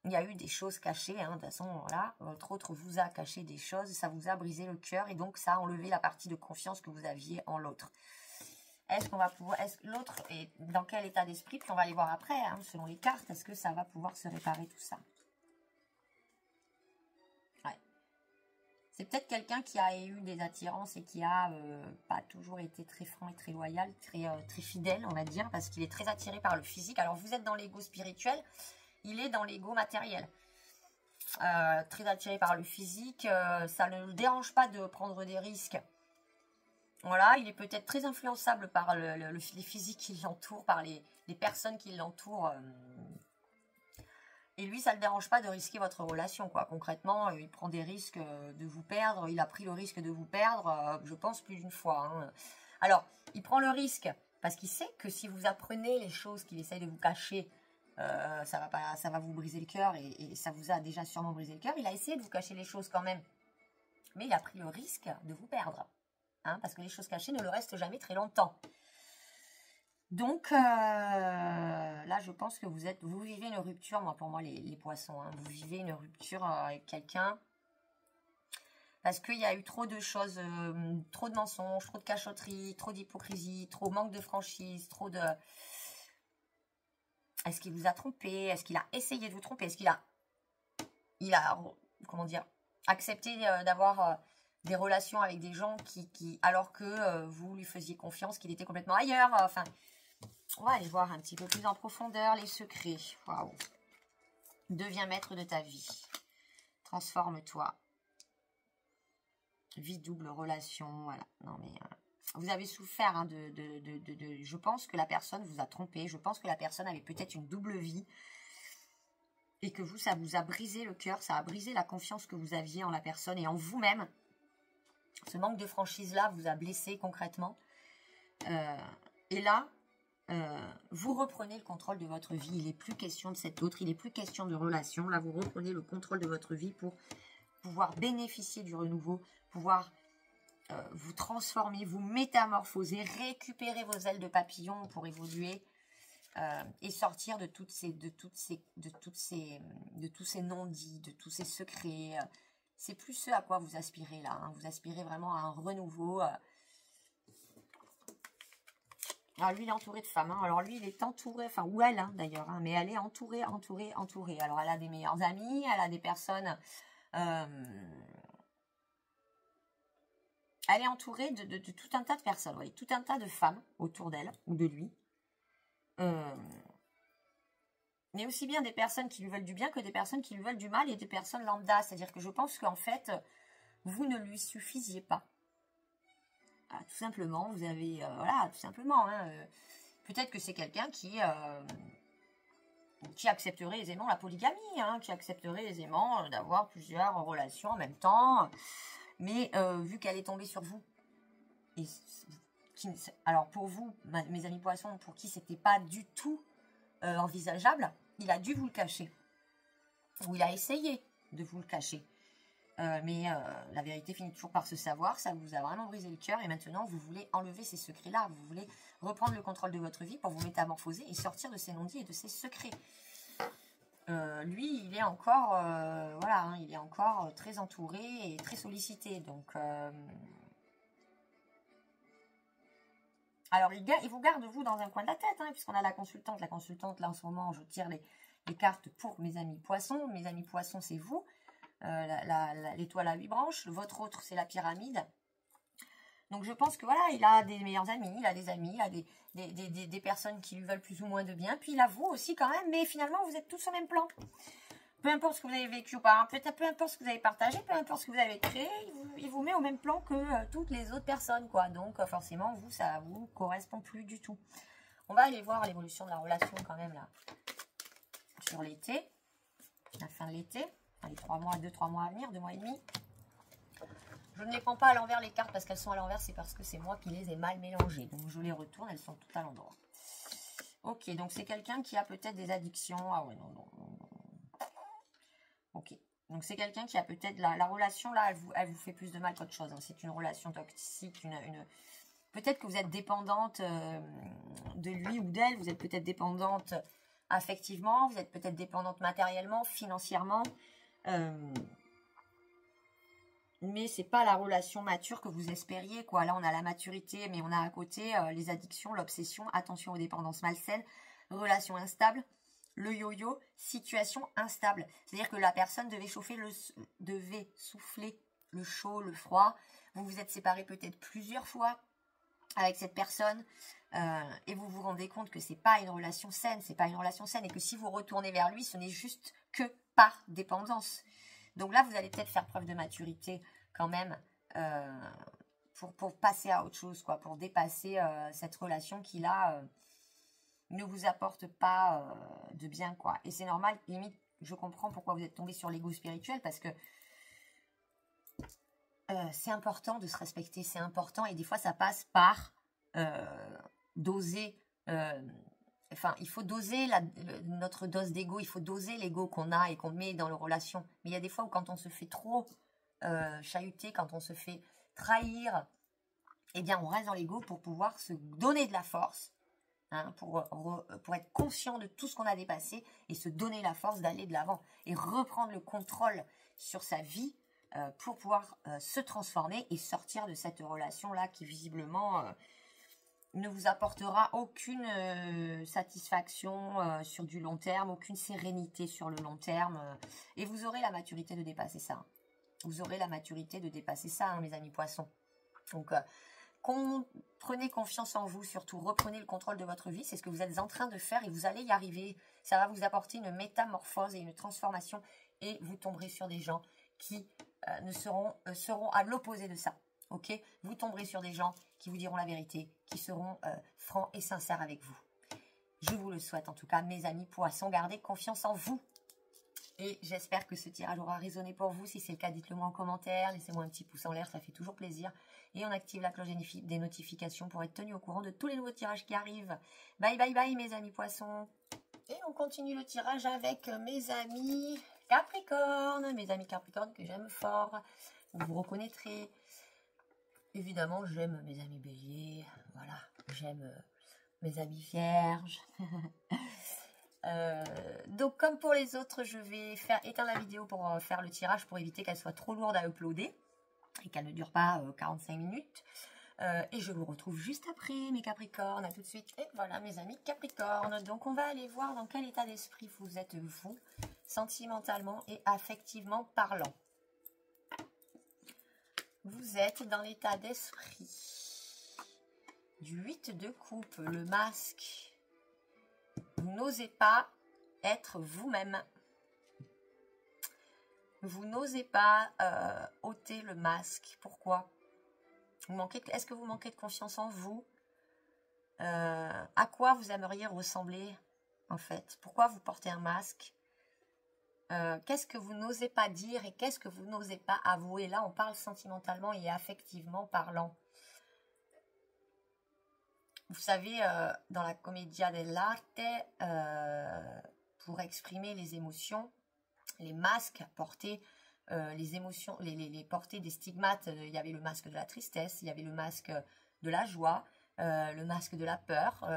Speaker 1: il y a eu des choses cachées, hein, de toute façon, voilà, votre autre vous a caché des choses, ça vous a brisé le cœur et donc ça a enlevé la partie de confiance que vous aviez en l'autre. Est-ce qu'on va pouvoir, est-ce que l'autre est dans quel état d'esprit? Puis on va aller voir après, hein, selon les cartes, est-ce que ça va pouvoir se réparer tout ça? Ouais. C'est peut-être quelqu'un qui a eu des attirances et qui a pas toujours été très franc et très loyal, très fidèle, on va dire, parce qu'il est très attiré par le physique. Alors vous êtes dans l'ego spirituel, il est dans l'ego matériel. Très attiré par le physique, ça ne le dérange pas de prendre des risques. Voilà, il est peut-être très influençable par les physiques qui l'entourent, par les personnes qui l'entourent. Et lui, ça ne le dérange pas de risquer votre relation, quoi. Concrètement, il prend des risques de vous perdre. Il a pris le risque de vous perdre, je pense, plus d'une fois. Hein. Alors, il prend le risque parce qu'il sait que si vous apprenez les choses qu'il essaye de vous cacher, ça va vous briser le cœur et ça vous a déjà sûrement brisé le cœur. Il a essayé de vous cacher les choses quand même, mais il a pris le risque de vous perdre, hein, parce que les choses cachées ne le restent jamais très longtemps. Donc là, je pense que vous vivez une rupture, pour moi les poissons, hein, vous vivez une rupture avec quelqu'un parce qu'il y a eu trop de choses, trop de mensonges, trop de cachotteries, trop d'hypocrisie, trop manque de franchise, trop de... Est-ce qu'il vous a trompé? Est-ce qu'il a essayé de vous tromper? Est-ce qu'il a, comment dire, accepté d'avoir des relations avec des gens alors que vous lui faisiez confiance, qu'il était complètement ailleurs? Enfin, on va aller voir un petit peu plus en profondeur les secrets. Waouh. Deviens maître de ta vie. Transforme-toi. Vie double relation. Voilà. Non mais... vous avez souffert, hein, je pense que la personne vous a trompé. Je pense que la personne avait peut-être une double vie. Et que ça vous a brisé le cœur. Ça a brisé la confiance que vous aviez en la personne et en vous-même. Ce manque de franchise-là vous a blessé concrètement. Et là, vous reprenez le contrôle de votre vie. Il n'est plus question de cet autre. Il n'est plus question de relation. Là, vous reprenez le contrôle de votre vie pour pouvoir bénéficier du renouveau. Pouvoir... vous transformer, vous métamorphoser, récupérer vos ailes de papillon pour évoluer et sortir de tous ces non-dits, de tous ces secrets. C'est plus ce à quoi vous aspirez là. Hein. Vous aspirez vraiment à un renouveau. Alors lui, il est entouré de femmes. Hein. Alors lui, il est entouré, enfin, ou elle hein, d'ailleurs, hein, mais elle est entourée. Alors elle a des meilleurs amis, elle a des personnes... elle est entourée de tout un tas de personnes, oui, tout un tas de femmes autour d'elle, ou de lui. mais aussi bien des personnes qui lui veulent du bien que des personnes qui lui veulent du mal et des personnes lambda. C'est-à-dire que je pense qu'en fait, vous ne lui suffisiez pas. Ah, tout simplement, vous avez... voilà, tout simplement. Hein, peut-être que c'est quelqu'un qui accepterait aisément la polygamie, hein, qui accepterait aisément d'avoir plusieurs relations en même temps. Mais vu qu'elle est tombée sur vous, et alors pour vous, mes amis poissons, pour qui c'était pas du tout envisageable, il a dû vous le cacher. Ou il a essayé de vous le cacher. Mais la vérité finit toujours par se savoir. Ça vous a vraiment brisé le cœur. Et maintenant, vous voulez enlever ces secrets-là. Vous voulez reprendre le contrôle de votre vie pour vous métamorphoser et sortir de ces non-dits et de ces secrets. Lui, il est encore, voilà, hein, il est encore très entouré et très sollicité. Donc, alors, il vous garde, vous, dans un coin de la tête, hein, puisqu'on a la consultante. La consultante, là, en ce moment, je tire les cartes pour mes amis poissons. Mes amis poissons, c'est vous. L'étoile à 8 branches. Votre autre, c'est la pyramide. Donc, je pense que, voilà, il a des meilleurs amis, il a des amis, il a des personnes qui lui veulent plus ou moins de bien. Puis, il a vous aussi, quand même. Mais finalement, vous êtes tous au même plan. Peu importe ce que vous avez vécu ou pas, peut-être peu importe ce que vous avez partagé, peu importe ce que vous avez créé, il vous met au même plan que toutes les autres personnes, quoi. Donc, forcément, vous, ça vous correspond plus du tout. On va aller voir l'évolution de la relation, quand même, là, sur l'été, la fin de l'été, les 3 mois, 2-3 mois à venir, 2 mois et demi. Je ne les prends pas à l'envers, les cartes, parce qu'elles sont à l'envers, c'est parce que c'est moi qui les ai mal mélangées. Donc, je les retourne, elles sont toutes à l'endroit. Ok, donc c'est quelqu'un qui a peut-être des addictions. Ah ouais, non. Ok, donc c'est quelqu'un qui a peut-être... La relation, là, elle vous fait plus de mal qu'autre chose. Hein. C'est une relation toxique, peut-être que vous êtes dépendante de lui ou d'elle. Vous êtes peut-être dépendante affectivement. Vous êtes peut-être dépendante matériellement, financièrement. Mais c'est pas la relation mature que vous espériez, quoi. Là, on a la maturité, mais on a à côté les addictions, l'obsession, attention aux dépendances malsaines, relation instable. Le yo-yo, situation instable. C'est-à-dire que la personne devait souffler le chaud, le froid. Vous vous êtes séparés peut-être plusieurs fois avec cette personne et vous vous rendez compte que c'est pas une relation saine, et que si vous retournez vers lui, ce n'est juste que par dépendance. Donc là, vous allez peut-être faire preuve de maturité quand même pour passer à autre chose, quoi, pour dépasser cette relation qui là ne vous apporte pas de bien, quoi. Et c'est normal, limite, je comprends pourquoi vous êtes tombé sur l'ego spirituel, parce que c'est important de se respecter, c'est important, et des fois ça passe par doser, enfin, il faut doser notre dose d'ego, il faut doser l'ego qu'on a et qu'on met dans les relations. Mais il y a des fois où quand on se fait trop chahuter, quand on se fait trahir, eh bien on reste dans l'ego pour pouvoir se donner de la force, hein, pour être conscient de tout ce qu'on a dépassé et se donner la force d'aller de l'avant et reprendre le contrôle sur sa vie pour pouvoir se transformer et sortir de cette relation-là qui visiblement ne vous apportera aucune satisfaction sur du long terme, aucune sérénité sur le long terme. Et vous aurez la maturité de dépasser ça. Vous aurez la maturité de dépasser ça, hein, mes amis poissons. Donc, prenez confiance en vous, surtout reprenez le contrôle de votre vie, c'est ce que vous êtes en train de faire et vous allez y arriver. Ça va vous apporter une métamorphose et une transformation et vous tomberez sur des gens qui seront à l'opposé de ça. Ok, vous tomberez sur des gens qui vous diront la vérité, qui seront francs et sincères avec vous. Je vous le souhaite en tout cas, mes amis poissons, gardez confiance en vous. Et j'espère que ce tirage aura résonné pour vous. Si c'est le cas, dites-le moi en commentaire. Laissez-moi un petit pouce en l'air, ça fait toujours plaisir. Et on active la cloche des notifications pour être tenu au courant de tous les nouveaux tirages qui arrivent. Bye, bye, bye, mes amis poissons. Et on continue le tirage avec mes amis Capricorne. Mes amis Capricorne que j'aime fort. Vous vous reconnaîtrez. Évidemment, j'aime mes amis Bélier. Voilà, j'aime mes amis Vierges. Donc comme pour les autres, je vais éteindre la vidéo pour faire le tirage pour éviter qu'elle soit trop lourde à uploader et qu'elle ne dure pas 45 minutes. Et je vous retrouve juste après mes Capricornes. À tout de suite. Et voilà mes amis Capricornes. Donc on va aller voir dans quel état d'esprit vous êtes vous, sentimentalement et affectivement parlant. Vous êtes dans l'état d'esprit du 8 de coupe, le masque. Vous n'osez pas être vous-même. Vous n'osez pas ôter le masque. Pourquoi? Est-ce que vous manquez de confiance en vous? À quoi vous aimeriez ressembler, en fait? Pourquoi vous portez un masque? Qu'est-ce que vous n'osez pas dire et qu'est-ce que vous n'osez pas avouer? Là, on parle sentimentalement et affectivement parlant. Vous savez, dans la commedia dell'arte, pour exprimer les émotions, les masques portaient les émotions, les portaient des stigmates. Il y avait le masque de la tristesse, il y avait le masque de la joie, le masque de la peur.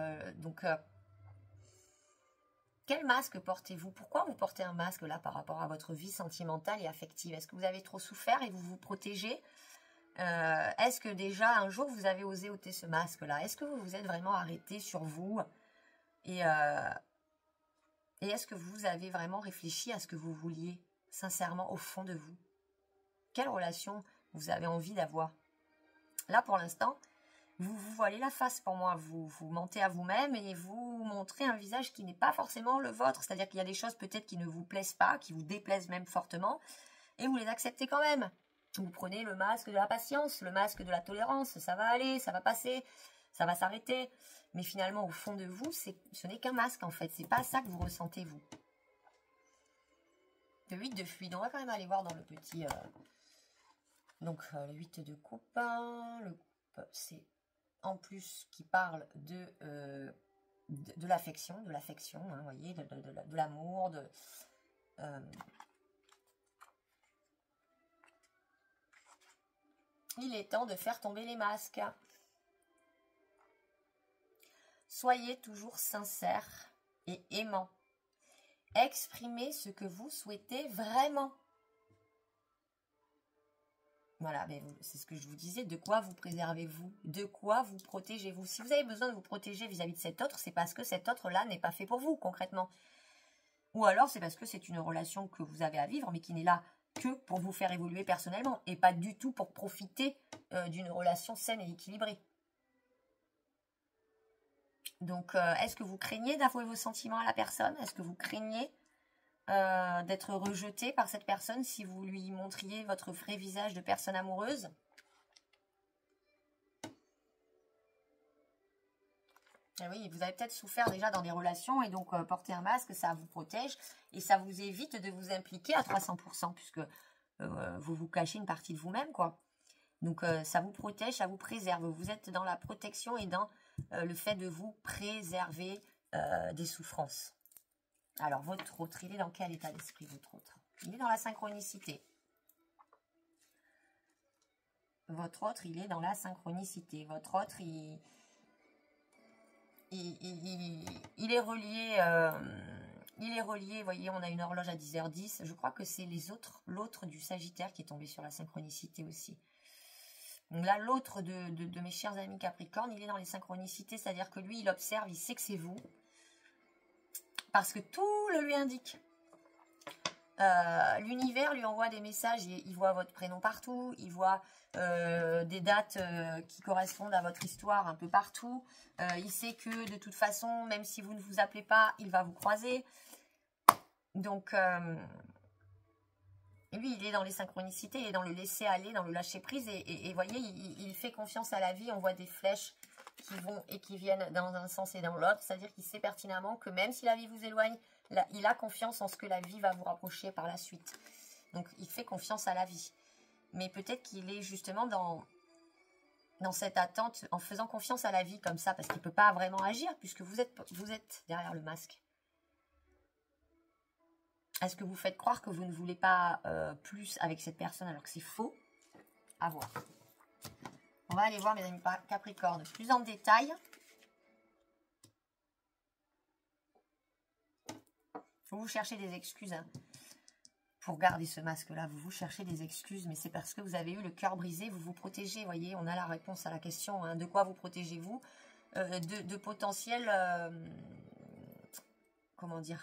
Speaker 1: Quel masque portez-vous? Pourquoi vous portez un masque là par rapport à votre vie sentimentale et affective? Est-ce que vous avez trop souffert et vous vous protégez? Est-ce que déjà un jour vous avez osé ôter ce masque-là? Est-ce que vous vous êtes vraiment arrêté sur vous? Et est-ce que vous avez vraiment réfléchi à ce que vous vouliez sincèrement au fond de vous? Quelle relation vous avez envie d'avoir? Là pour l'instant, vous vous voilez la face pour moi, vous mentez à vous-même et vous montrez un visage qui n'est pas forcément le vôtre. C'est-à-dire qu'il y a des choses peut-être qui ne vous plaisent pas, qui vous déplaisent même fortement, et vous les acceptez quand même. Vous prenez le masque de la patience, le masque de la tolérance, ça va aller, ça va passer, ça va s'arrêter. Mais finalement, au fond de vous, ce n'est qu'un masque en fait, c'est pas ça que vous ressentez vous. Le 8 de fuite, on va quand même aller voir dans le petit... le 8 de coupe, le coupe, c'est... en plus qui parle de l'affection, hein, vous voyez, de l'amour, il est temps de faire tomber les masques. Soyez toujours sincère et aimant. Exprimez ce que vous souhaitez vraiment. Voilà, c'est ce que je vous disais, de quoi vous préservez-vous? De quoi vous protégez-vous? Si vous avez besoin de vous protéger vis-à-vis de cet autre, c'est parce que cet autre-là n'est pas fait pour vous, concrètement. Ou alors, c'est parce que c'est une relation que vous avez à vivre, mais qui n'est là que pour vous faire évoluer personnellement, et pas du tout pour profiter d'une relation saine et équilibrée. Donc, est-ce que vous craignez d'avouer vos sentiments à la personne? Est-ce que vous craignez d'être rejeté par cette personne si vous lui montriez votre vrai visage de personne amoureuse? Et oui, vous avez peut-être souffert déjà dans des relations et donc porter un masque, ça vous protège et ça vous évite de vous impliquer à 300% puisque vous vous cachez une partie de vous-même, quoi. Donc ça vous protège, ça vous préserve. Vous êtes dans la protection et dans le fait de vous préserver des souffrances. Alors, votre autre, il est dans quel état d'esprit, votre autre? Il est dans la synchronicité. Votre autre, il est dans la synchronicité. Votre autre, il est relié... il est relié, vous voyez, on a une horloge à 10h10. Je crois que c'est l'autre du Sagittaire qui est tombé sur la synchronicité aussi. Donc là, l'autre de mes chers amis Capricorne, il est dans les synchronicités, c'est-à-dire que lui, il observe, il sait que c'est vous. Parce que tout le lui indique. L'univers lui envoie des messages, il voit votre prénom partout, il voit des dates qui correspondent à votre histoire un peu partout. Il sait que de toute façon, même si vous ne vous appelez pas, il va vous croiser. Donc, lui, il est dans les synchronicités, il est dans le laisser aller, dans le lâcher prise. Et vous voyez, il fait confiance à la vie, on voit des flèches qui vont et qui viennent dans un sens et dans l'autre, c'est-à-dire qu'il sait pertinemment que même si la vie vous éloigne, là, il a confiance en ce que la vie va vous rapprocher par la suite. Donc, il fait confiance à la vie. Mais peut-être qu'il est justement dans cette attente, en faisant confiance à la vie comme ça, parce qu'il ne peut pas vraiment agir, puisque vous êtes derrière le masque. Est-ce que vous faites croire que vous ne voulez pas plus avec cette personne alors que c'est faux? À voir. On va aller voir, mes amis Capricorne, plus en détail. Vous cherchez des excuses hein, pour garder ce masque-là. Vous cherchez des excuses, mais c'est parce que vous avez eu le cœur brisé. Vous vous protégez, vous voyez. On a la réponse à la question. Hein, de quoi vous protégez-vous? De potentiels... comment dire?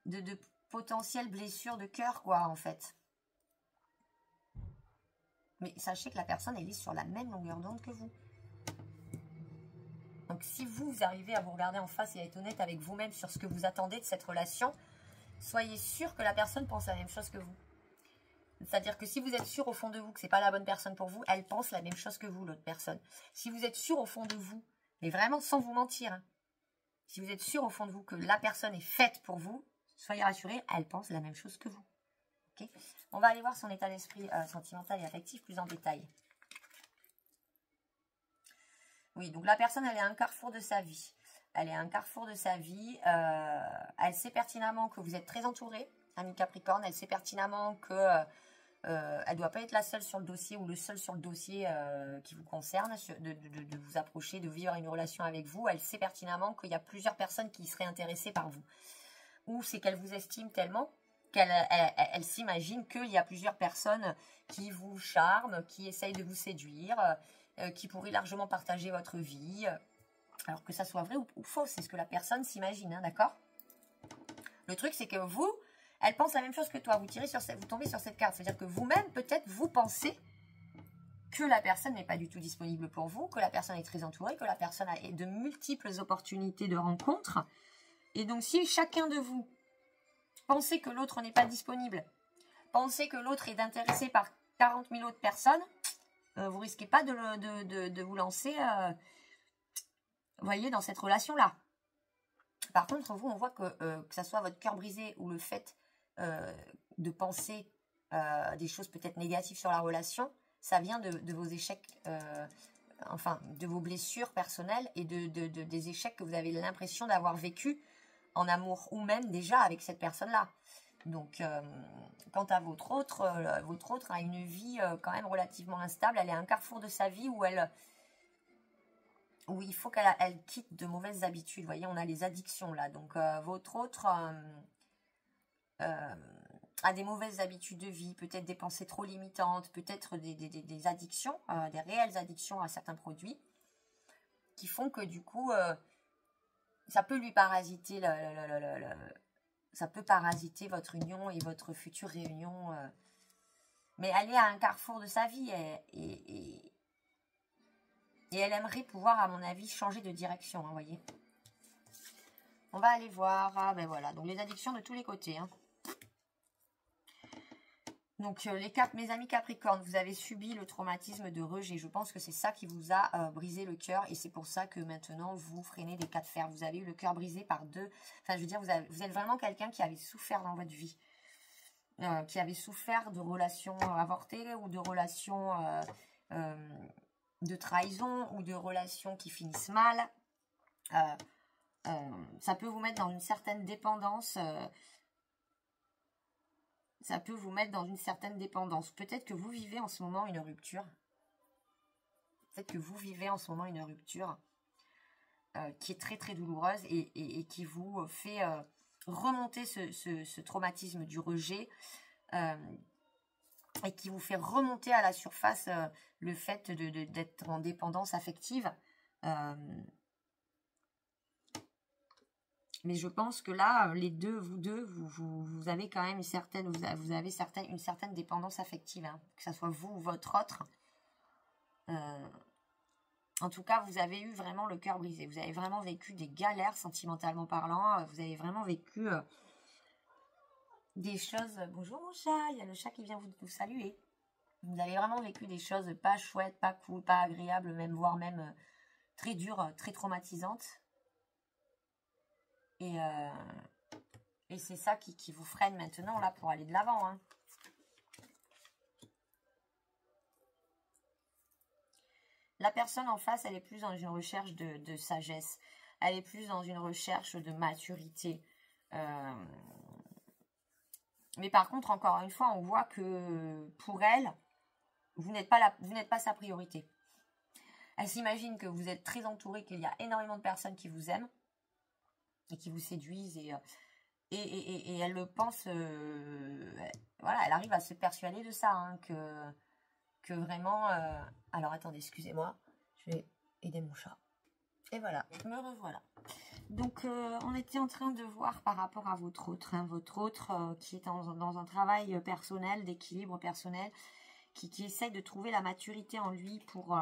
Speaker 1: De potentielles blessures de cœur, quoi, en fait. Mais sachez que la personne, elle est sur la même longueur d'onde que vous. Donc si vous arrivez à vous regarder en face et à être honnête avec vous-même sur ce que vous attendez de cette relation, soyez sûr que la personne pense la même chose que vous. C'est-à-dire que si vous êtes sûr au fond de vous que c'est pas la bonne personne pour vous, elle pense la même chose que vous, l'autre personne. Si vous êtes sûr au fond de vous, mais vraiment sans vous mentir, hein, si vous êtes sûr au fond de vous que la personne est faite pour vous, soyez rassurés, elle pense la même chose que vous. Okay, on va aller voir son état d'esprit sentimental et affectif plus en détail. Oui, donc la personne, elle est à un carrefour de sa vie. Elle est à un carrefour de sa vie. Elle sait pertinemment que vous êtes très entouré, ami Capricorne. Elle sait pertinemment que elle ne doit pas être la seule sur le dossier ou le seul sur le dossier qui vous concerne, de vous approcher, de vivre une relation avec vous. Elle sait pertinemment qu'il y a plusieurs personnes qui seraient intéressées par vous. Ou c'est qu'elle vous estime tellement qu'elle s'imagine qu'il y a plusieurs personnes qui vous charment, qui essayent de vous séduire, qui pourraient largement partager votre vie. Alors que ça soit vrai ou faux, c'est ce que la personne s'imagine, hein, d'accord? Le truc, c'est que vous, elle pense la même chose que toi. Vous tombez sur cette carte. C'est-à-dire que vous-même, peut-être, vous pensez que la personne n'est pas du tout disponible pour vous, que la personne est très entourée, que la personne a de multiples opportunités de rencontres. Et donc, si chacun de vous pensez que l'autre n'est pas disponible, pensez que l'autre est intéressé par 40 000 autres personnes, vous risquez pas de vous lancer, vous voyez, dans cette relation-là. Par contre, vous, on voit que ça soit votre cœur brisé ou le fait de penser des choses peut-être négatives sur la relation, ça vient de vos échecs, enfin, de vos blessures personnelles et des échecs que vous avez l'impression d'avoir vécu en amour ou même déjà avec cette personne-là. Donc, quant à votre autre a une vie quand même relativement instable. Elle est à un carrefour de sa vie où il faut qu'elle quitte de mauvaises habitudes. Vous voyez, on a les addictions là. Donc, votre autre a des mauvaises habitudes de vie, peut-être des pensées trop limitantes, peut-être des addictions, des réelles addictions à certains produits, qui font que du coup, ça peut lui parasiter ça peut parasiter votre union et votre future réunion. Mais elle est à un carrefour de sa vie et elle aimerait pouvoir, à mon avis, changer de direction, hein, voyez. On va aller voir. Ah ben voilà, donc les addictions de tous les côtés. Hein. Donc mes amis Capricorne, vous avez subi le traumatisme de rejet. Je pense que c'est ça qui vous a brisé le cœur et c'est pour ça que maintenant vous freinez des cas de fer. Vous avez eu le cœur brisé par deux. Enfin, je veux dire, vous êtes vraiment quelqu'un qui avait souffert dans votre vie, qui avait souffert de relations avortées ou de relations de trahison ou de relations qui finissent mal. Ça peut vous mettre dans une certaine dépendance. Ça peut vous mettre dans une certaine dépendance. Peut-être que vous vivez en ce moment une rupture. Peut-être que vous vivez en ce moment une rupture qui est très très douloureuse et qui vous fait remonter ce traumatisme du rejet et qui vous fait remonter à la surface le fait d'être en dépendance affective. Mais je pense que là, les deux, vous avez quand même une certaine dépendance affective, hein, que ce soit vous ou votre autre. En tout cas, vous avez eu vraiment le cœur brisé. Vous avez vraiment vécu des galères sentimentalement parlant. Vous avez vraiment vécu des choses. Bonjour mon chat, il y a le chat qui vient vous saluer. Vous avez vraiment vécu des choses pas chouettes, pas cool, pas agréables, voire même très dures, très traumatisantes. Et c'est ça qui vous freine maintenant là pour aller de l'avant. Hein. La personne en face, elle est plus dans une recherche de sagesse. Elle est plus dans une recherche de maturité. Mais par contre, encore une fois, on voit que pour elle, vous n'êtes pas sa priorité. Elle s'imagine que vous êtes très entouré, qu'il y a énormément de personnes qui vous aiment et qui vous séduisent et elle le pense, voilà, elle arrive à se persuader de ça, hein, que vraiment, alors attendez, excusez-moi, je vais aider mon chat, et voilà, me revoilà. Donc, on était en train de voir par rapport à votre autre, hein, qui est dans un travail personnel, d'équilibre personnel, qui essaye de trouver la maturité en lui pour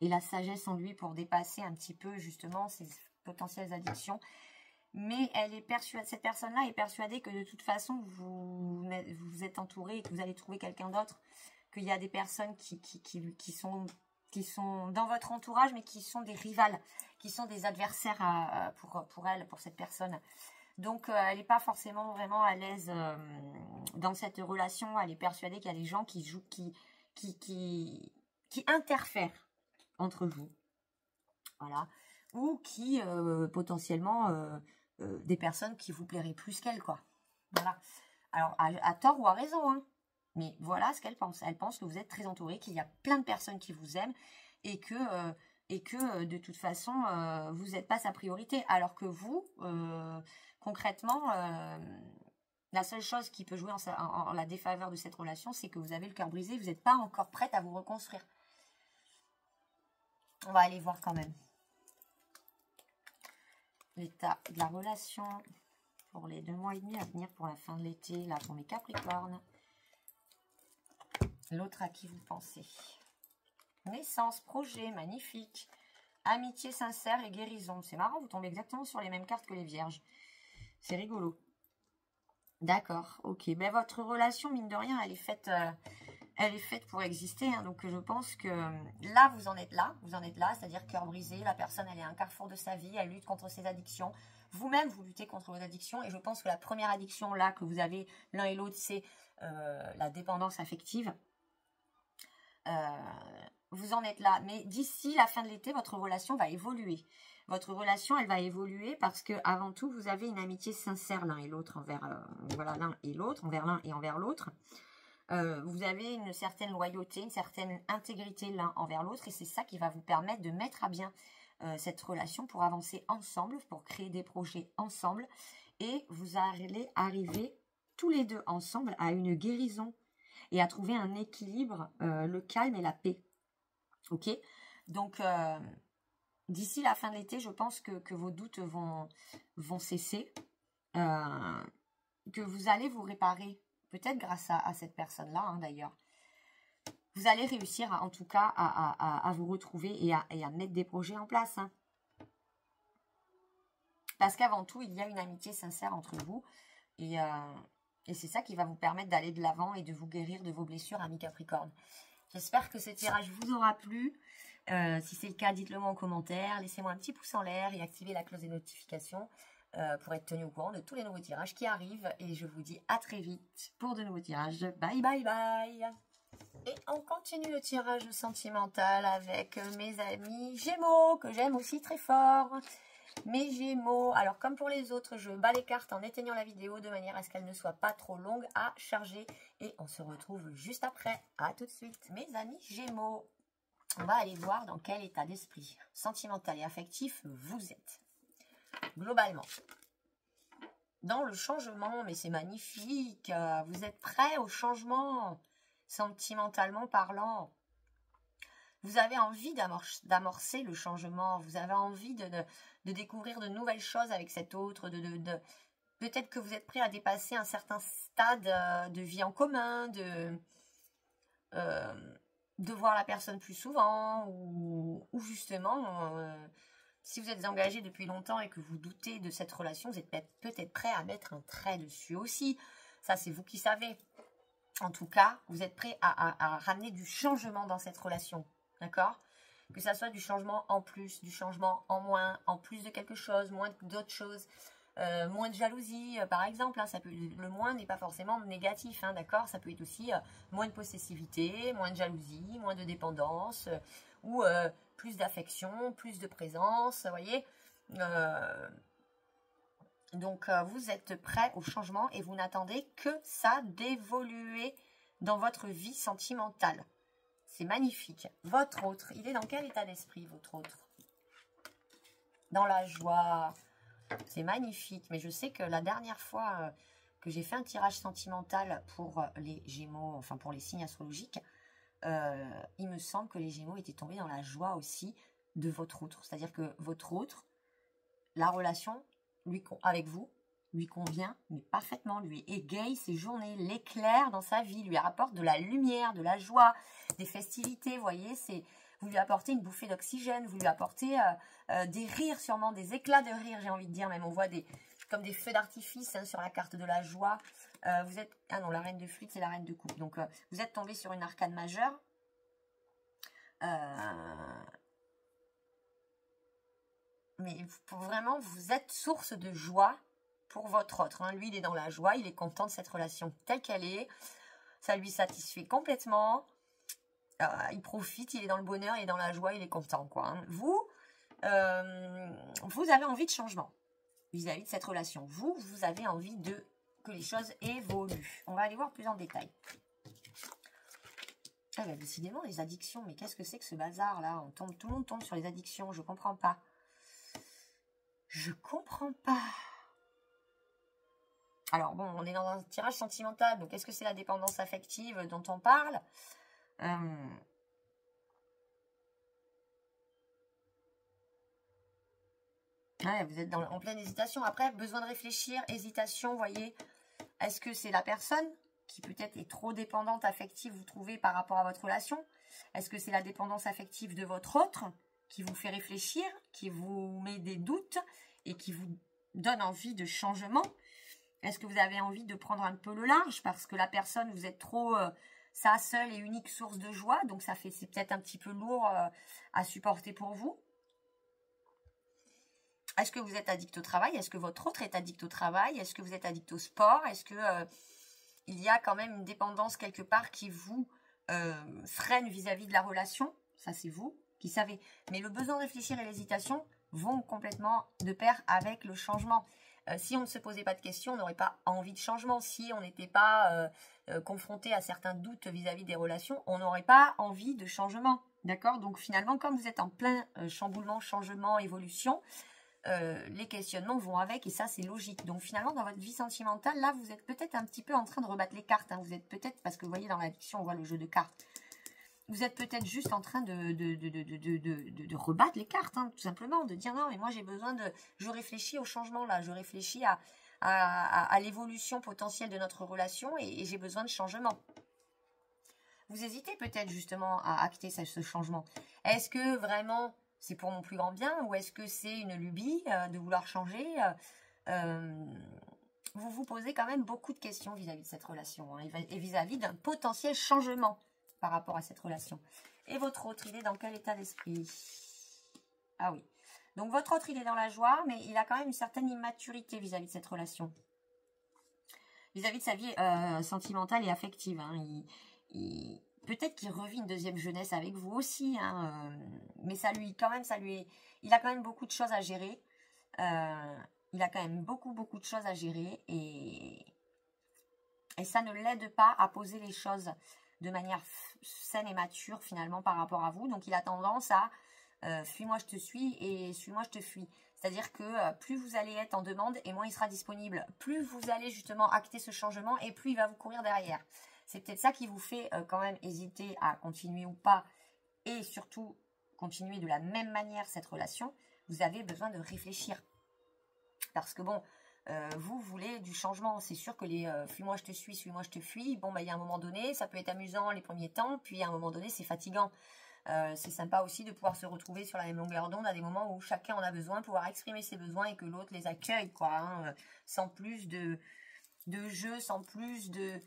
Speaker 1: et la sagesse en lui pour dépasser un petit peu justement ces potentielles addictions. Mais elle est persuadée, cette personne-là est persuadée que de toute façon, vous êtes entouré et que vous allez trouver quelqu'un d'autre, qu'il y a des personnes qui sont dans votre entourage, mais qui sont des rivales, qui sont des adversaires pour elle, pour cette personne. Donc, elle n'est pas forcément vraiment à l'aise dans cette relation. Elle est persuadée qu'il y a des gens qui jouent, qui interfèrent entre vous. Voilà. Ou qui, potentiellement, des personnes qui vous plairaient plus qu'elle, quoi. Voilà. Alors, à tort ou à raison, hein. Mais voilà ce qu'elle pense. Elle pense que vous êtes très entouré, qu'il y a plein de personnes qui vous aiment et que de toute façon, vous n'êtes pas sa priorité. Alors que vous, concrètement, la seule chose qui peut jouer en la défaveur de cette relation, c'est que vous avez le cœur brisé, vous n'êtes pas encore prête à vous reconstruire. On va aller voir quand même l'état de la relation pour les 2 mois et demi à venir, pour la fin de l'été, là, pour mes Capricornes. L'autre à qui vous pensez. Naissance, projet, magnifique. Amitié sincère et guérison. C'est marrant, vous tombez exactement sur les mêmes cartes que les Vierges. C'est rigolo. D'accord, ok. Ben, votre relation, mine de rien, elle est faite pour exister. Hein, donc, je pense que là, vous en êtes là. Vous en êtes là, c'est-à-dire cœur brisé. La personne, elle est à un carrefour de sa vie. Elle lutte contre ses addictions. Vous-même, vous luttez contre vos addictions. Et je pense que la première addiction, là, que vous avez l'un et l'autre, c'est la dépendance affective. Vous en êtes là. Mais d'ici la fin de l'été, votre relation va évoluer. Votre relation, elle va évoluer parce que avant tout, vous avez une amitié sincère l'un et l'autre envers l'un et l'autre, envers l'un et envers l'autre. Vous avez une certaine loyauté, une certaine intégrité l'un envers l'autre, et c'est ça qui va vous permettre de mettre à bien cette relation pour avancer ensemble, pour créer des projets ensemble, et vous allez arriver tous les deux ensemble à une guérison et à trouver un équilibre, le calme et la paix. Ok ? Donc, d'ici la fin de l'été, je pense que vos doutes vont cesser, que vous allez vous réparer, peut-être grâce à cette personne-là, hein, d'ailleurs. Vous allez réussir, en tout cas, à vous retrouver et à mettre des projets en place. Hein. Parce qu'avant tout, il y a une amitié sincère entre vous. Et c'est ça qui va vous permettre d'aller de l'avant et de vous guérir de vos blessures, amis Capricorne. J'espère que ce tirage vous aura plu. Si c'est le cas, dites-le moi en commentaire. Laissez-moi un petit pouce en l'air et activez la cloche des notifications pour être tenu au courant de tous les nouveaux tirages qui arrivent. Et je vous dis à très vite pour de nouveaux tirages. Bye, bye, bye. Et on continue le tirage sentimental avec mes amis Gémeaux, que j'aime aussi très fort. Mes Gémeaux, alors comme pour les autres, je bats les cartes en éteignant la vidéo de manière à ce qu'elle ne soit pas trop longue à charger. Et on se retrouve juste après. À tout de suite. Mes amis Gémeaux, on va aller voir dans quel état d'esprit sentimental et affectif vous êtes. Globalement, dans le changement, mais c'est magnifique, vous êtes prêts au changement, sentimentalement parlant. Vous avez envie d'amorcer le changement, vous avez envie de découvrir de nouvelles choses avec cet autre, peut-être que vous êtes prêt à dépasser un certain stade de vie en commun, de voir la personne plus souvent, ou justement... si vous êtes engagé depuis longtemps et que vous doutez de cette relation, vous êtes peut-être prêt à mettre un trait dessus aussi. Ça, c'est vous qui savez. En tout cas, vous êtes prêt à ramener du changement dans cette relation. D'accord ? Que ça soit du changement en plus, du changement en moins, en plus de quelque chose, moins d'autres choses. Moins de jalousie, par exemple. Hein, le moins n'est pas forcément négatif. Hein, d'accord ? Ça peut être aussi moins de possessivité, moins de jalousie, moins de dépendance, ou... plus d'affection, plus de présence, vous voyez. Donc, vous êtes prêts au changement et vous n'attendez que ça d'évoluer dans votre vie sentimentale. C'est magnifique. Votre autre, il est dans quel état d'esprit, votre autre ? Dans la joie. C'est magnifique. Mais je sais que la dernière fois que j'ai fait un tirage sentimental pour les Gémeaux, enfin pour les signes astrologiques, il me semble que les Gémeaux étaient tombés dans la joie aussi de votre autre. C'est-à-dire que votre autre, la relation avec vous lui convient, mais parfaitement. Lui égaye ses journées, l'éclaire dans sa vie, lui apporte de la lumière, de la joie, des festivités. Vous voyez, vous lui apportez une bouffée d'oxygène, vous lui apportez des rires sûrement, des éclats de rire, j'ai envie de dire, même on voit comme des feux d'artifice hein, sur la carte de la joie. Vous êtes, ah non, la reine de flûte, c'est la reine de coupe, donc vous êtes tombé sur une arcane majeure. Mais vraiment, vous êtes source de joie pour votre autre. Hein. Lui, il est dans la joie, il est content de cette relation telle qu'elle est. Ça lui satisfait complètement. Il profite, il est dans le bonheur, il est dans la joie, il est content. Quoi, hein. Vous avez envie de changement vis-à-vis de cette relation. Vous avez envie que les choses évoluent. On va aller voir plus en détail. Ah bah, décidément, les addictions. Mais qu'est-ce que c'est que ce bazar-là? Tout le monde tombe sur les addictions. Je comprends pas. Je comprends pas. Alors bon, on est dans un tirage sentimental. Donc, est-ce que c'est la dépendance affective dont on parle? Ouais, vous êtes en pleine hésitation. Après, besoin de réfléchir, hésitation, vous voyez. Est-ce que c'est la personne qui peut-être est trop dépendante affective, vous trouvez, par rapport à votre relation? Est-ce que c'est la dépendance affective de votre autre qui vous fait réfléchir, qui vous met des doutes et qui vous donne envie de changement? Est-ce que vous avez envie de prendre un peu le large parce que la personne, vous êtes trop sa seule et unique source de joie, donc c'est peut-être un petit peu lourd à supporter pour vous? Est-ce que vous êtes addict au travail? Est-ce que votre autre est addict au travail? Est-ce que vous êtes addict au sport? Est-ce que il y a quand même une dépendance quelque part qui vous freine vis-à-vis de la relation? Ça, c'est vous qui savez. Mais le besoin de réfléchir et l'hésitation vont complètement de pair avec le changement. Si on ne se posait pas de questions, on n'aurait pas envie de changement. Si on n'était pas confronté à certains doutes vis-à-vis des relations, on n'aurait pas envie de changement. D'accord? Donc finalement, comme vous êtes en plein chamboulement, changement, évolution, les questionnements vont avec et ça c'est logique. Donc finalement dans votre vie sentimentale, là vous êtes peut-être un petit peu en train de rebattre les cartes. Hein. Vous êtes peut-être, parce que vous voyez dans l'addiction on voit le jeu de cartes, vous êtes peut-être juste en train de rebattre les cartes, hein, tout simplement, de dire non mais moi j'ai besoin je réfléchis au changement là, je réfléchis à l'évolution potentielle de notre relation et j'ai besoin de changement. Vous hésitez peut-être justement à acter ce changement. Est-ce que vraiment c'est pour mon plus grand bien ou est-ce que c'est une lubie de vouloir changer? Vous vous posez quand même beaucoup de questions vis-à-vis de cette relation hein, et vis-à-vis d'un potentiel changement par rapport à cette relation. Et votre autre, il est dans quel état d'esprit? Ah oui. Donc votre autre, il est dans la joie, mais il a quand même une certaine immaturité vis-à-vis de cette relation. Vis-à-vis de sa vie sentimentale et affective. Hein. Peut-être qu'il revit une deuxième jeunesse avec vous aussi, hein, mais il a quand même beaucoup de choses à gérer. Il a quand même beaucoup de choses à gérer et ça ne l'aide pas à poser les choses de manière saine et mature finalement par rapport à vous. Donc il a tendance à fuis-moi je te suis et suis-moi je te fuis. C'est-à-dire que plus vous allez être en demande et moins il sera disponible. Plus vous allez justement acter ce changement et plus il va vous courir derrière. C'est peut-être ça qui vous fait quand même hésiter à continuer ou pas et surtout continuer de la même manière cette relation. Vous avez besoin de réfléchir. Parce que bon, vous voulez du changement. C'est sûr que les fuis-moi je te suis, suis-moi je te fuis, bon, bah, il y a un moment donné, ça peut être amusant les premiers temps, puis à un moment donné, c'est fatigant. C'est sympa aussi de pouvoir se retrouver sur la même longueur d'onde à des moments où chacun en a besoin, pouvoir exprimer ses besoins et que l'autre les accueille, quoi, hein, sans plus de jeu, sans plus de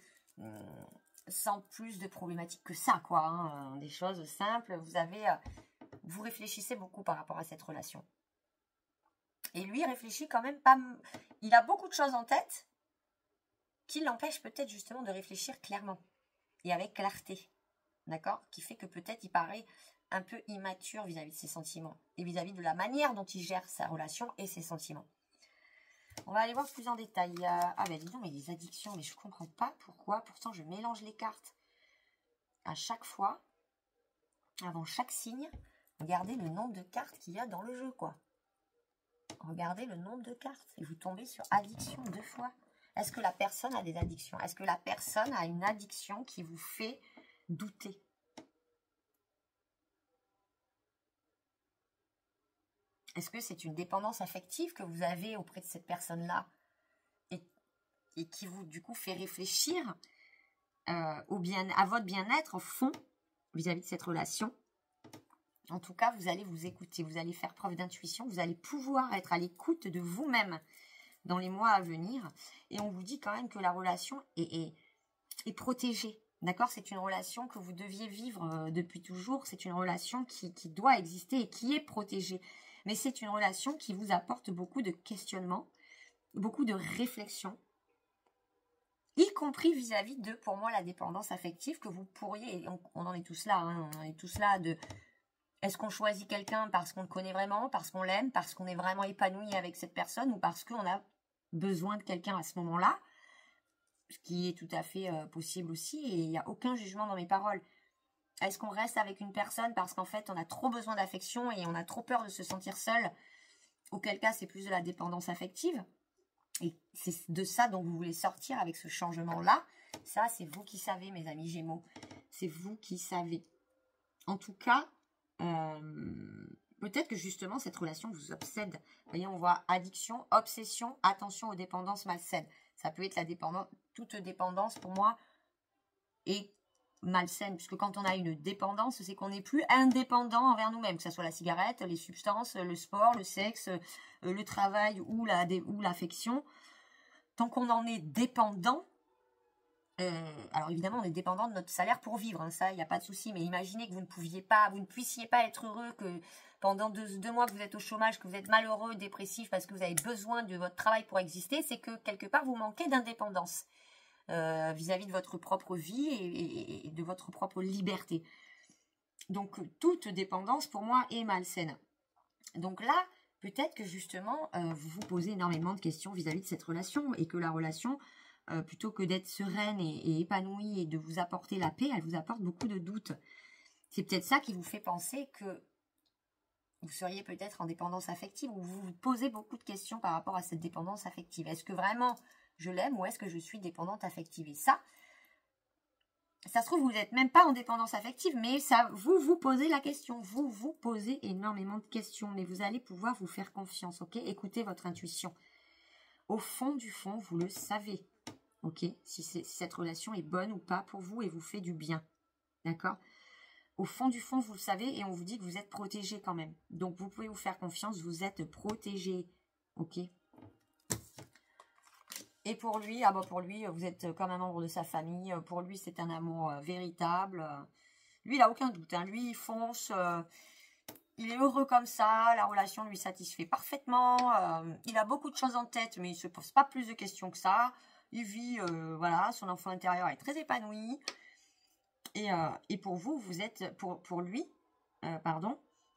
Speaker 1: problématiques que ça, quoi, hein, des choses simples. Vous réfléchissez beaucoup par rapport à cette relation. Et lui réfléchit quand même pas. Il a beaucoup de choses en tête qui l'empêchent peut-être justement de réfléchir clairement et avec clarté. D'accord? Qui fait que peut-être il paraît un peu immature vis-à-vis de ses sentiments et vis-à-vis de la manière dont il gère sa relation et ses sentiments. On va aller voir plus en détail. Ah ben dis donc, mais les addictions, mais je comprends pas pourquoi. Pourtant, je mélange les cartes à chaque fois, avant chaque signe. Regardez le nombre de cartes qu'il y a dans le jeu, quoi. Regardez le nombre de cartes et vous tombez sur addiction 2 fois. Est-ce que la personne a des addictions? Est-ce que la personne a une addiction qui vous fait douter? Est-ce que c'est une dépendance affective que vous avez auprès de cette personne-là et qui vous, du coup, fait réfléchir à votre bien-être au fond vis-à-vis de cette relation? En tout cas, vous allez vous écouter, vous allez faire preuve d'intuition, vous allez pouvoir être à l'écoute de vous-même dans les mois à venir. Et on vous dit quand même que la relation est protégée. D'accord? C'est une relation que vous deviez vivre depuis toujours. C'est une relation qui doit exister et qui est protégée. Mais c'est une relation qui vous apporte beaucoup de questionnements, beaucoup de réflexions, y compris vis-à-vis de, pour moi, la dépendance affective que vous pourriez, et on en est tous là, hein, on en est tous là, de est-ce qu'on choisit quelqu'un parce qu'on le connaît vraiment, parce qu'on l'aime, parce qu'on est vraiment épanoui avec cette personne, ou parce qu'on a besoin de quelqu'un à ce moment-là, ce qui est tout à fait possible aussi, et il n'y a aucun jugement dans mes paroles. Est-ce qu'on reste avec une personne parce qu'en fait on a trop besoin d'affection et on a trop peur de se sentir seul, auquel cas c'est plus de la dépendance affective, et c'est de ça dont vous voulez sortir avec ce changement-là. Ça, c'est vous qui savez, mes amis Gémeaux, c'est vous qui savez. En tout cas, peut-être que justement cette relation vous obsède. Vous voyez, on voit addiction, obsession, attention aux dépendances malsaines. Ça peut être la dépendance, toute dépendance pour moi est malsaine, puisque quand on a une dépendance, c'est qu'on n'est plus indépendant envers nous-mêmes, que ce soit la cigarette, les substances, le sport, le sexe, le travail ou l'affection. Tant qu'on en est dépendant, alors évidemment on est dépendant de notre salaire pour vivre, hein, ça il n'y a pas de souci, mais imaginez que vous ne puissiez pas être heureux, que pendant deux mois que vous êtes au chômage, que vous êtes malheureux, dépressif parce que vous avez besoin de votre travail pour exister, c'est que quelque part vous manquez d'indépendance vis-à-vis de votre propre vie et de votre propre liberté. Donc toute dépendance pour moi est malsaine. Donc là, peut-être que justement vous vous posez énormément de questions vis-à-vis de cette relation, et que la relation, plutôt que d'être sereine et épanouie et de vous apporter la paix, elle vous apporte beaucoup de doutes. C'est peut-être ça qui vous fait penser que vous seriez peut-être en dépendance affective, ou vous vous posez beaucoup de questions par rapport à cette dépendance affective. Est-ce que vraiment je l'aime, ou est-ce que je suis dépendante affective? Et ça se trouve, vous n'êtes même pas en dépendance affective, mais ça, vous posez la question. Vous vous posez énormément de questions, mais vous allez pouvoir vous faire confiance, ok? Écoutez votre intuition. Au fond du fond, vous le savez, ok? Si cette relation est bonne ou pas pour vous et vous fait du bien, d'accord? Au fond du fond, vous le savez, et on vous dit que vous êtes protégé quand même. Donc, vous pouvez vous faire confiance, vous êtes protégé, ok? Et pour lui, pour lui, vous êtes comme un membre de sa famille. Pour lui, c'est un amour véritable. Lui, il n'a aucun doute, hein. Lui, il fonce. Il est heureux comme ça. La relation lui satisfait parfaitement. Il a beaucoup de choses en tête, mais il ne se pose pas plus de questions que ça. Il vit, voilà, son enfant intérieur est très épanoui. Et pour vous, vous êtes, pour lui,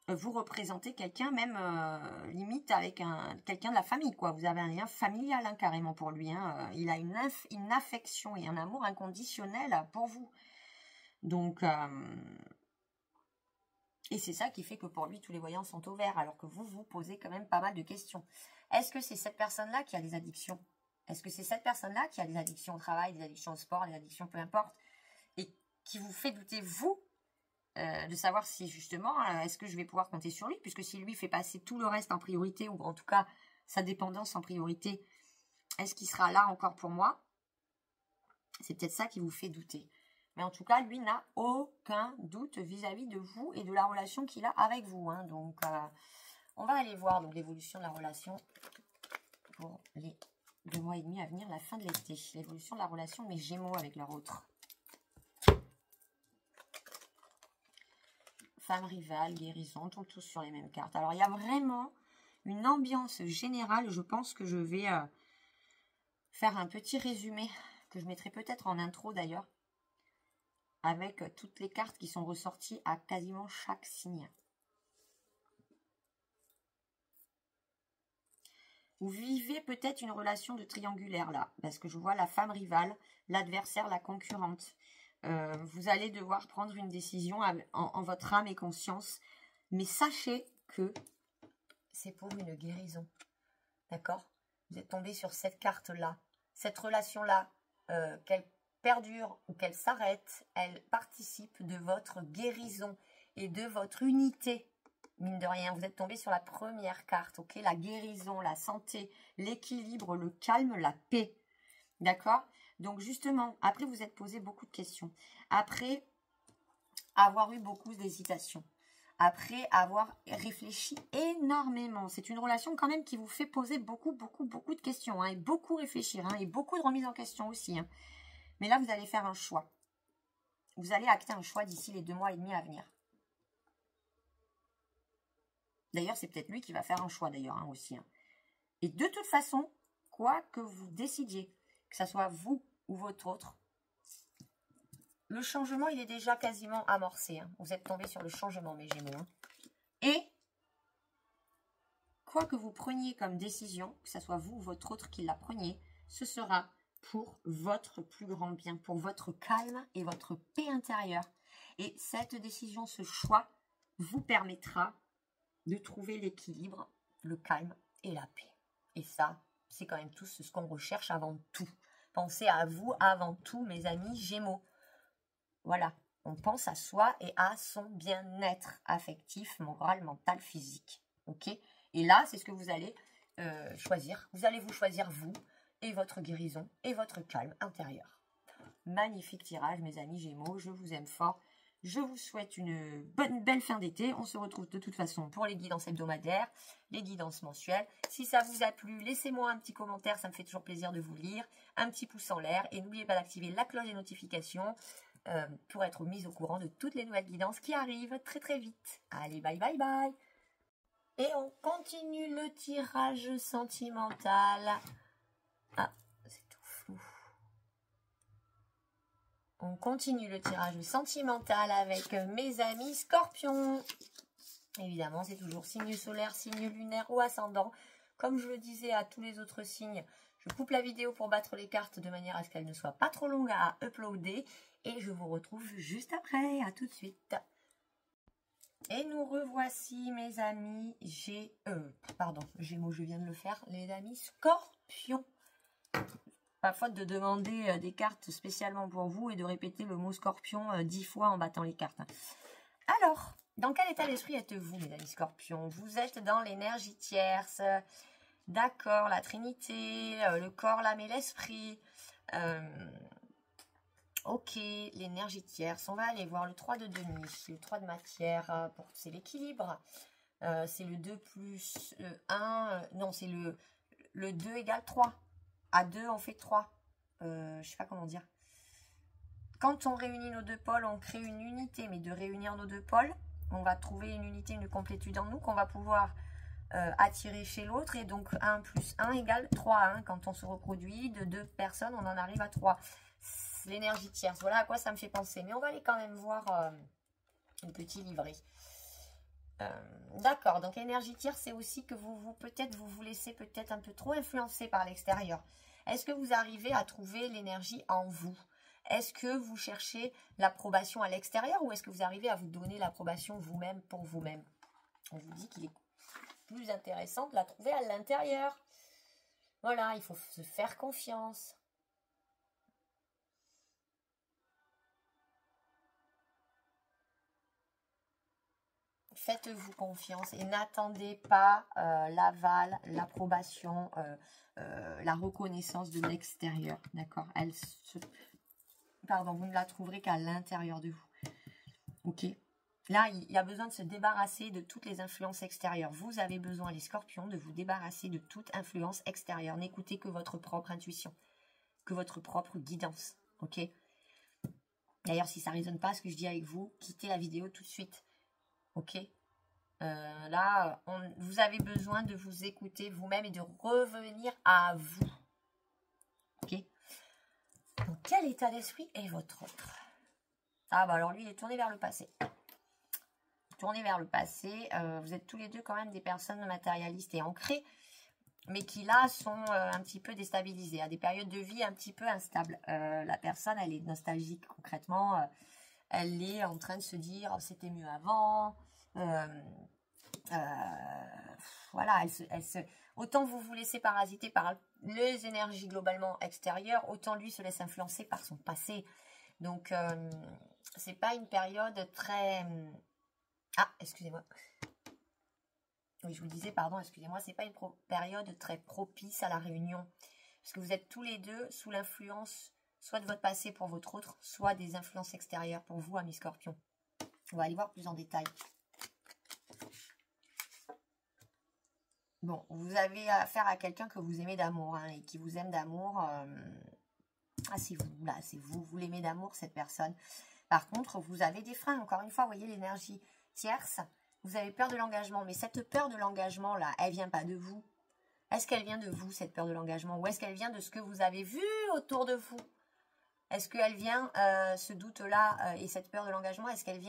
Speaker 1: vous représentez quelqu'un même limite avec quelqu'un de la famille, quoi. Vous avez un lien familial, hein, carrément, pour lui, hein. Il a une affection et un amour inconditionnel pour vous. Donc, et c'est ça qui fait que pour lui, tous les voyants sont au vert, alors que vous vous posez quand même pas mal de questions. Est-ce que c'est cette personne-là qui a des addictions? Est-ce que c'est cette personne-là qui a des addictions au travail, des addictions au sport, des addictions peu importe, et qui vous fait douter, vous, de savoir si justement, est-ce que je vais pouvoir compter sur lui, puisque si lui fait passer tout le reste en priorité, ou en tout cas sa dépendance en priorité, est-ce qu'il sera là encore pour moi? C'est peut-être ça qui vous fait douter. Mais en tout cas, lui n'a aucun doute vis-à-vis de vous et de la relation qu'il a avec vous, hein. Donc, on va aller voir l'évolution de la relation pour les 2 mois et demi à venir, la fin de l'été. L'évolution de la relation de mes Gémeaux avec leur autre. Femme rivale, guérison, on tombe tous sur les mêmes cartes. Alors, il y a vraiment une ambiance générale. Je pense que je vais faire un petit résumé, que je mettrai peut-être en intro d'ailleurs, avec toutes les cartes qui sont ressorties à quasiment chaque signe. Vous vivez peut-être une relation de triangulaire là, parce que je vois la femme rivale, l'adversaire, la concurrente. Vous allez devoir prendre une décision en votre âme et conscience, mais sachez que c'est pour une guérison, d'accord? Vous êtes tombé sur cette carte-là, cette relation-là, qu'elle perdure ou qu'elle s'arrête, elle participe de votre guérison et de votre unité, mine de rien. Vous êtes tombé sur la première carte, ok? La guérison, la santé, l'équilibre, le calme, la paix, d'accord? Donc justement, après vous êtes posé beaucoup de questions, après avoir eu beaucoup d'hésitations, après avoir réfléchi énormément. C'est une relation quand même qui vous fait poser beaucoup de questions, hein, et beaucoup réfléchir, hein, et beaucoup de remises en question aussi. Hein. Mais là, vous allez faire un choix. Vous allez acter un choix d'ici les 2 mois et demi à venir. D'ailleurs, c'est peut-être lui qui va faire un choix d'ailleurs, hein, aussi. Hein. Et de toute façon, quoi que vous décidiez, que ce soit vous ou votre autre, le changement, il est déjà quasiment amorcé. Hein. Vous êtes tombé sur le changement, mes Gémeaux. Hein. Et quoi que vous preniez comme décision, que ce soit vous ou votre autre qui la preniez, ce sera pour votre plus grand bien, pour votre calme et votre paix intérieure. Et cette décision, ce choix, vous permettra de trouver l'équilibre, le calme et la paix. Et ça, c'est quand même tout ce qu'on recherche avant tout. Pensez à vous avant tout, mes amis Gémeaux. Voilà, on pense à soi et à son bien-être affectif, moral, mental, physique. Ok? Et là, c'est ce que vous allez choisir. Vous allez vous choisir vous et votre guérison et votre calme intérieur. Magnifique tirage, mes amis Gémeaux. Je vous aime fort. Je vous souhaite une belle fin d'été. On se retrouve de toute façon pour les guidances hebdomadaires, les guidances mensuelles. Si ça vous a plu, laissez-moi un petit commentaire. Ça me fait toujours plaisir de vous lire. Un petit pouce en l'air. Et n'oubliez pas d'activer la cloche des notifications pour être mise au courant de toutes les nouvelles guidances qui arrivent très vite. Allez, bye bye bye. Et on continue le tirage sentimental. Ah, c'est tout flou. On continue le tirage sentimental avec mes amis Scorpions. Évidemment, c'est toujours signe solaire, signe lunaire ou ascendant. Comme je le disais à tous les autres signes, je coupe la vidéo pour battre les cartes de manière à ce qu'elle ne soit pas trop longue à uploader. Et je vous retrouve juste après. À tout de suite. Et nous revoici, mes amis Gémeaux, je viens de le faire. Les amis Scorpions. Pas faute de demander des cartes spécialement pour vous et de répéter le mot Scorpion 10 fois en battant les cartes. Alors, dans quel état d'esprit êtes-vous, mes amis Scorpions? Vous êtes dans l'énergie tierce. D'accord, la Trinité, le corps, l'âme et l'esprit. Ok, l'énergie tierce. On va aller voir le 3 de denier. Le 3 de matière, c'est l'équilibre. C'est le 2 plus 1. Non, c'est le 2 égale 3. À 2, on fait 3. Je sais pas comment dire. Quand on réunit nos deux pôles, on crée une unité. Mais de réunir nos deux pôles, on va trouver une unité, une complétude en nous qu'on va pouvoir attirer chez l'autre. Et donc, 1 plus 1 égale 3. Hein. Quand on se reproduit de 2 personnes, on en arrive à 3. L'énergie tierce, voilà à quoi ça me fait penser. Mais on va aller quand même voir un petit livret. D'accord, donc l'énergie tierce, c'est aussi que vous vous laissez peut-être un peu trop influencer par l'extérieur. Est-ce que vous arrivez à trouver l'énergie en vous? Est-ce que vous cherchez l'approbation à l'extérieur ou est-ce que vous arrivez à vous donner l'approbation vous-même pour vous-même? On vous dit qu'il est plus intéressant de la trouver à l'intérieur. Voilà, il faut se faire confiance. Faites-vous confiance et n'attendez pas l'aval, l'approbation, la reconnaissance de l'extérieur. D'accord? Pardon, vous ne la trouverez qu'à l'intérieur de vous. Ok? Là, il y a besoin de se débarrasser de toutes les influences extérieures. Vous avez besoin, les Scorpions, de vous débarrasser de toute influence extérieure. N'écoutez que votre propre intuition, que votre propre guidance. Ok? D'ailleurs, si ça ne résonne pas ce que je dis avec vous, quittez la vidéo tout de suite. Ok? Là, vous avez besoin de vous écouter vous-même et de revenir à vous. Ok? Donc, quel état d'esprit est votre autre? Ah, bah alors lui, il est tourné vers le passé. Tourné vers le passé. Vous êtes tous les deux quand même des personnes matérialistes et ancrées, mais qui là sont un petit peu déstabilisées, à des périodes de vie un petit peu instables. La personne, elle est nostalgique concrètement. Elle est en train de se dire oh, c'était mieux avant. Voilà, autant vous vous laissez parasiter par les énergies globalement extérieures, autant lui se laisse influencer par son passé. Donc, c'est pas une période très... Ah, excusez-moi. Oui, je vous disais, pardon, excusez-moi, c'est pas une période très propice à la réunion. Parce que vous êtes tous les deux sous l'influence, soit de votre passé pour votre autre, soit des influences extérieures pour vous, amis Scorpions. On va aller voir plus en détail. Bon, vous avez affaire à quelqu'un que vous aimez d'amour, hein, et qui vous aime d'amour. Ah, c'est vous, là, c'est vous. Vous l'aimez d'amour, cette personne. Par contre, vous avez des freins. Encore une fois, vous voyez l'énergie tierce. Vous avez peur de l'engagement. Mais cette peur de l'engagement, là, elle vient pas de vous. Est-ce qu'elle vient de vous, cette peur de l'engagement? Ou est-ce qu'elle vient de ce que vous avez vu autour de vous? Est-ce qu'elle vient, ce doute-là et cette peur de l'engagement, est-ce qu'elle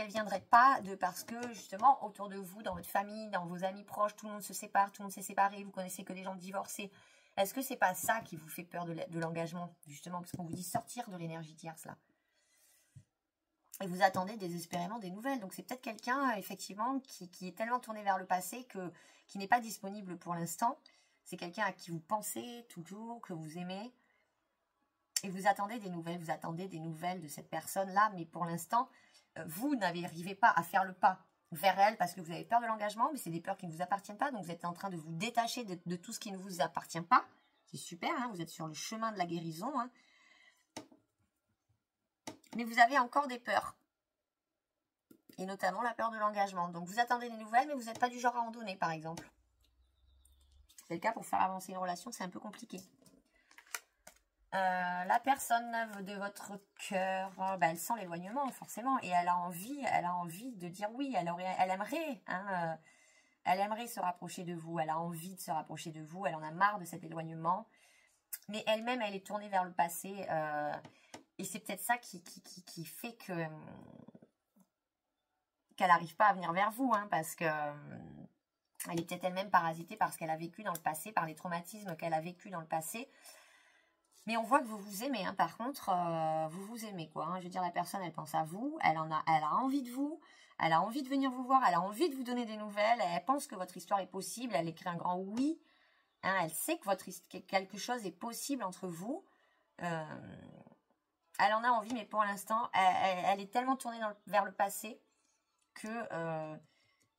Speaker 1: viendrait pas de parce que, justement, autour de vous, dans votre famille, dans vos amis proches, tout le monde se sépare, tout le monde s'est séparé, vous connaissez que des gens divorcés. Est-ce que c'est pas ça qui vous fait peur de l'engagement, justement, parce qu'on vous dit sortir de l'énergie tierce, là? Et vous attendez désespérément des nouvelles. Donc, c'est peut-être quelqu'un, effectivement, qui est tellement tourné vers le passé qui n'est pas disponible pour l'instant. C'est quelqu'un à qui vous pensez toujours, que vous aimez. Et vous attendez des nouvelles de cette personne-là. Mais pour l'instant, vous n'arrivez pas à faire le pas vers elle parce que vous avez peur de l'engagement. Mais c'est des peurs qui ne vous appartiennent pas. Donc, vous êtes en train de vous détacher de tout ce qui ne vous appartient pas. C'est super, hein, vous êtes sur le chemin de la guérison, hein. Mais vous avez encore des peurs. Et notamment la peur de l'engagement. Donc vous attendez des nouvelles, mais vous n'êtes pas du genre à en donner, par exemple. C'est le cas pour faire avancer une relation, c'est un peu compliqué. La personne de votre cœur, elle sent l'éloignement, forcément. Et elle a envie de dire oui. Elle aimerait, hein, elle aimerait se rapprocher de vous. Elle a envie de se rapprocher de vous. Elle en a marre de cet éloignement. Mais elle-même, elle est tournée vers le passé. Et c'est peut-être ça qui fait qu'elle n'arrive pas à venir vers vous, hein, parce que elle est peut-être elle-même parasitée par ce qu'elle a vécu dans le passé, par les traumatismes qu'elle a vécu dans le passé. Mais on voit que vous vous aimez, hein, par contre, vous vous aimez, quoi. Hein. Je veux dire, la personne, elle pense à vous, elle a envie de vous, elle a envie de venir vous voir, elle a envie de vous donner des nouvelles, elle pense que votre histoire est possible, elle écrit un grand oui, hein, elle sait que quelque chose est possible entre vous. Elle en a envie, mais pour l'instant, elle est tellement tournée vers le passé que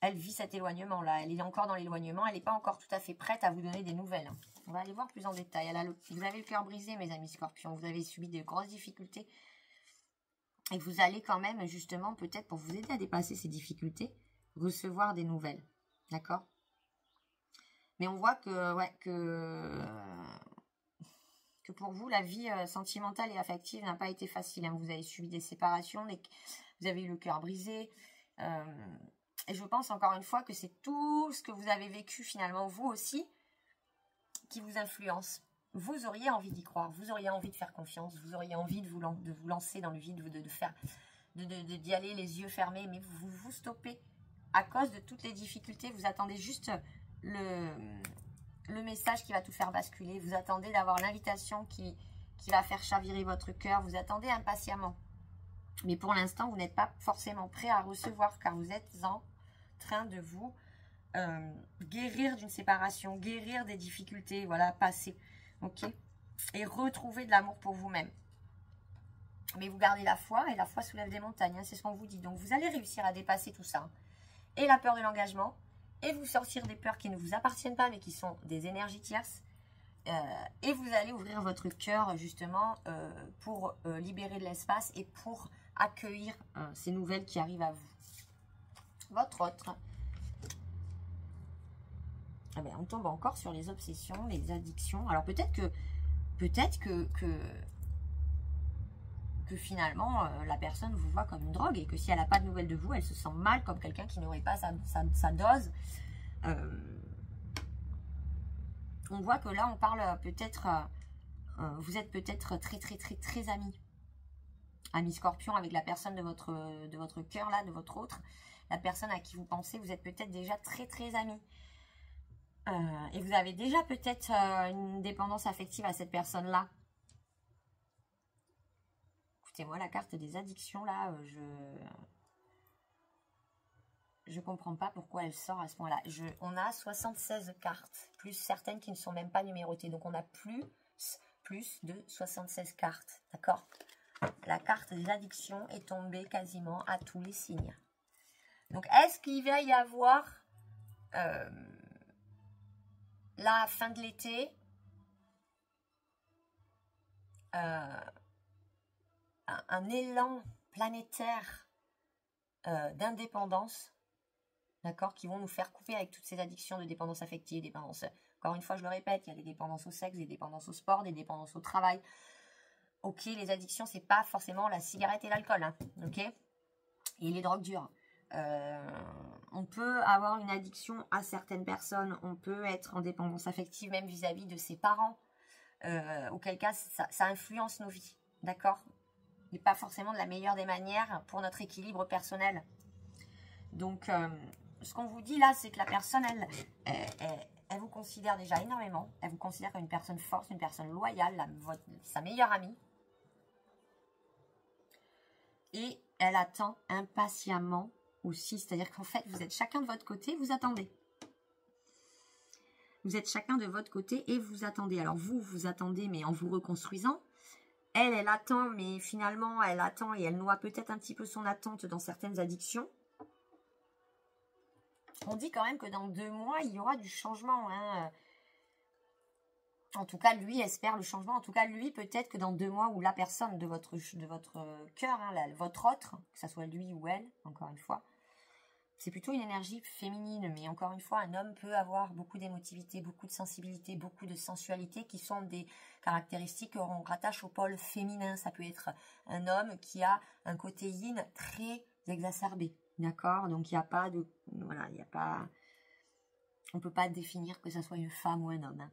Speaker 1: elle vit cet éloignement-là. Elle est encore dans l'éloignement. Elle n'est pas encore tout à fait prête à vous donner des nouvelles. On va aller voir plus en détail. Vous avez le cœur brisé, mes amis scorpions. Vous avez subi de grosses difficultés. Et vous allez quand même, justement, peut-être pour vous aider à dépasser ces difficultés, recevoir des nouvelles. D'accord? Mais on voit que, ouais, que pour vous, la vie sentimentale et affective n'a pas été facile. Hein. Vous avez subi des séparations, vous avez eu le cœur brisé. Et je pense encore une fois que c'est tout ce que vous avez vécu finalement, vous aussi, qui vous influence. Vous auriez envie d'y croire, vous auriez envie de faire confiance, vous auriez envie de vous lancer dans le vide, d'y aller les yeux fermés, mais vous stoppez à cause de toutes les difficultés. Vous attendez juste le message qui va tout faire basculer. Vous attendez d'avoir l'invitation qui va faire chavirer votre cœur. Vous attendez impatiemment. Mais pour l'instant, vous n'êtes pas forcément prêt à recevoir car vous êtes en train de vous guérir d'une séparation, guérir des difficultés, voilà, passer, ok, et retrouver de l'amour pour vous-même. Mais vous gardez la foi et la foi soulève des montagnes, hein, c'est ce qu'on vous dit. Donc vous allez réussir à dépasser tout ça, hein. Et la peur de l'engagement, et vous sortir des peurs qui ne vous appartiennent pas mais qui sont des énergies tierces. Et vous allez ouvrir votre cœur justement pour libérer de l'espace et pour accueillir ces nouvelles qui arrivent à vous. Votre autre. Ah ben, on tombe encore sur les obsessions, les addictions. Alors peut-être que finalement la personne vous voit comme une drogue et que si elle n'a pas de nouvelles de vous, elle se sent mal comme quelqu'un qui n'aurait pas sa dose. On voit que là on parle peut-être, vous êtes peut-être très amis. Amis scorpion avec la personne de votre cœur là, de votre autre. La personne à qui vous pensez, vous êtes peut-être déjà très amis. Et vous avez déjà peut-être une dépendance affective à cette personne-là. Écoutez-moi, la carte des addictions, là, je comprends pas pourquoi elle sort à ce moment-là. On a 76 cartes, plus certaines qui ne sont même pas numérotées. Donc, on a plus de 76 cartes, d'accord? La carte des addictions est tombée quasiment à tous les signes. Donc, est-ce qu'il va y avoir... la fin de l'été, un élan planétaire d'indépendance, d'accord, qui vont nous faire couper avec toutes ces addictions de dépendance affective, dépendance. Encore une fois, je le répète, il y a des dépendances au sexe, des dépendances au sport, des dépendances au travail. Ok, les addictions, c'est pas forcément la cigarette et l'alcool, hein, ok, et les drogues dures. On peut avoir une addiction à certaines personnes, on peut être en dépendance affective même vis-à-vis de ses parents, auquel cas ça influence nos vies, d'accord, et pas forcément de la meilleure des manières pour notre équilibre personnel. Donc, ce qu'on vous dit là, c'est que la personne, elle vous considère déjà énormément, elle vous considère comme une personne forte, une personne loyale, sa meilleure amie, et elle attend impatiemment aussi, c'est-à-dire qu'en fait, vous êtes chacun de votre côté, vous attendez. Vous êtes chacun de votre côté et vous attendez. Alors vous attendez, mais en vous reconstruisant. Elle attend, mais finalement, elle attend et elle noie peut-être un petit peu son attente dans certaines addictions. On dit quand même que dans 2 mois, il y aura du changement, hein. En tout cas, lui espère le changement. En tout cas, lui, peut-être que dans 2 mois, ou la personne de votre cœur, hein, votre autre, que ce soit lui ou elle, encore une fois, c'est plutôt une énergie féminine. Mais encore une fois, un homme peut avoir beaucoup d'émotivité, beaucoup de sensibilité, beaucoup de sensualité, qui sont des caractéristiques qu'on rattache au pôle féminin. Ça peut être un homme qui a un côté yin très exacerbé. D'accord? Donc, il n'y a pas de... Voilà, il n'y a pas... On ne peut pas définir que ce soit une femme ou un homme, hein.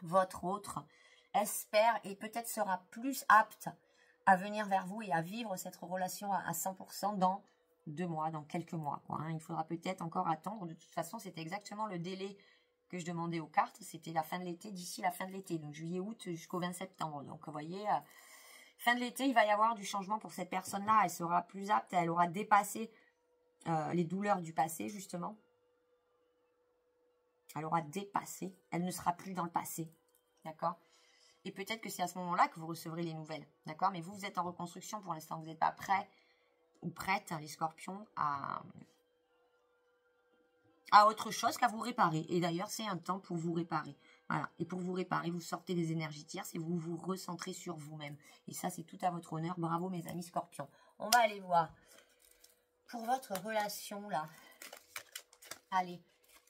Speaker 1: Votre autre espère et peut-être sera plus apte à venir vers vous et à vivre cette relation à 100% dans 2 mois, dans quelques mois, quoi, hein. Il faudra peut-être encore attendre. De toute façon, c'était exactement le délai que je demandais aux cartes. C'était la fin de l'été, d'ici la fin de l'été. Donc, juillet, août jusqu'au 20 septembre. Donc, vous voyez, fin de l'été, il va y avoir du changement pour cette personne-là. Elle sera plus apte, elle aura dépassé les douleurs du passé, justement. Elle aura dépassé. Elle ne sera plus dans le passé. D'accord? Et peut-être que c'est à ce moment-là que vous recevrez les nouvelles. D'accord? Mais vous êtes en reconstruction pour l'instant. Vous n'êtes pas prêt ou prête, hein, les scorpions, à autre chose qu'à vous réparer. Et d'ailleurs, c'est un temps pour vous réparer. Voilà. Et pour vous réparer, vous sortez des énergies tierces et vous vous recentrez sur vous-même. Et ça, c'est tout à votre honneur. Bravo, mes amis scorpions. On va aller voir. Pour votre relation, là. Allez.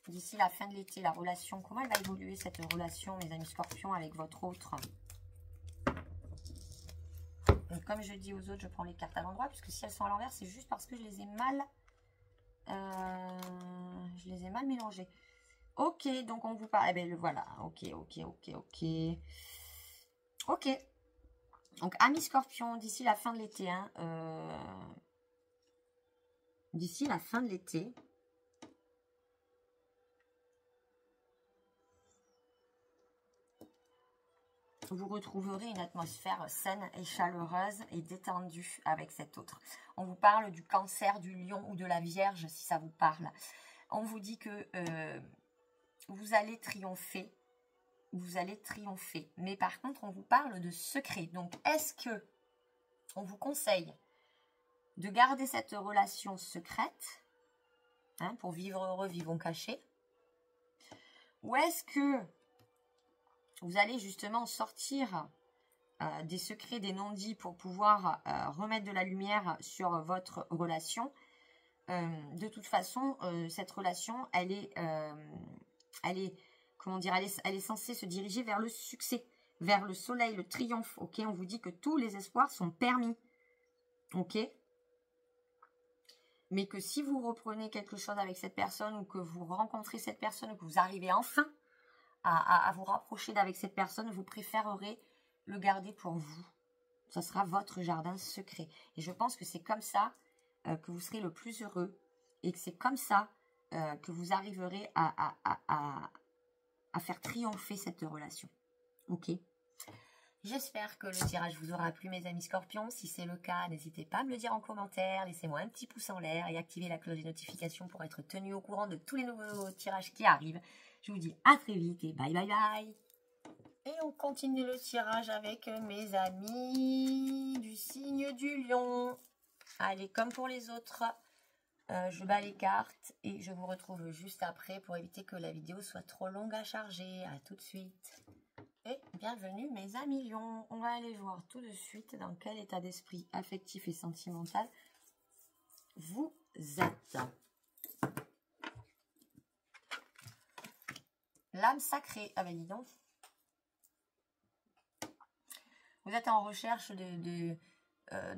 Speaker 1: D'ici la fin de l'été, la relation, comment elle va évoluer cette relation, mes amis scorpions, avec votre autre? Donc, comme je dis aux autres, je prends les cartes à l'endroit, puisque si elles sont à l'envers, c'est juste parce que je les ai mal... mélangées. Ok, donc on vous parle... Eh bien, le voilà. Ok. Ok. Donc, amis scorpions, d'ici la fin de l'été, hein, d'ici la fin de l'été... vous retrouverez une atmosphère saine et chaleureuse et détendue avec cet autre. On vous parle du Cancer, du Lion ou de la Vierge, si ça vous parle. On vous dit que vous allez triompher. Vous allez triompher. Mais par contre, on vous parle de secret. Donc, est-ce que on vous conseille de garder cette relation secrète, hein, pour vivre heureux, vivons cachés? Ou est-ce que vous allez justement sortir des secrets, des non-dits pour pouvoir remettre de la lumière sur votre relation? De toute façon, cette relation, elle est censée se diriger vers le succès, vers le soleil, le triomphe. Ok, on vous dit que tous les espoirs sont permis. Ok, mais que si vous reprenez quelque chose avec cette personne ou que vous rencontrez cette personne ou que vous arrivez enfin à vous rapprocher d'avec cette personne, vous préférerez le garder pour vous. Ça sera votre jardin secret. Et je pense que c'est comme ça que vous serez le plus heureux et que c'est comme ça que vous arriverez à faire triompher cette relation. Ok? J'espère que le tirage vous aura plu, mes amis scorpions. Si c'est le cas, n'hésitez pas à me le dire en commentaire. Laissez-moi un petit pouce en l'air et activez la cloche des notifications pour être tenu au courant de tous les nouveaux tirages qui arrivent. Je vous dis à très vite et bye bye bye. Et on continue le tirage avec mes amis du signe du lion. Allez, comme pour les autres, je bats les cartes et je vous retrouve juste après pour éviter que la vidéo soit trop longue à charger. À tout de suite. Et bienvenue mes amis lions. On va aller voir tout de suite dans quel état d'esprit affectif et sentimental vous êtes. L'âme sacrée. Ah ben dis donc. Vous êtes en recherche de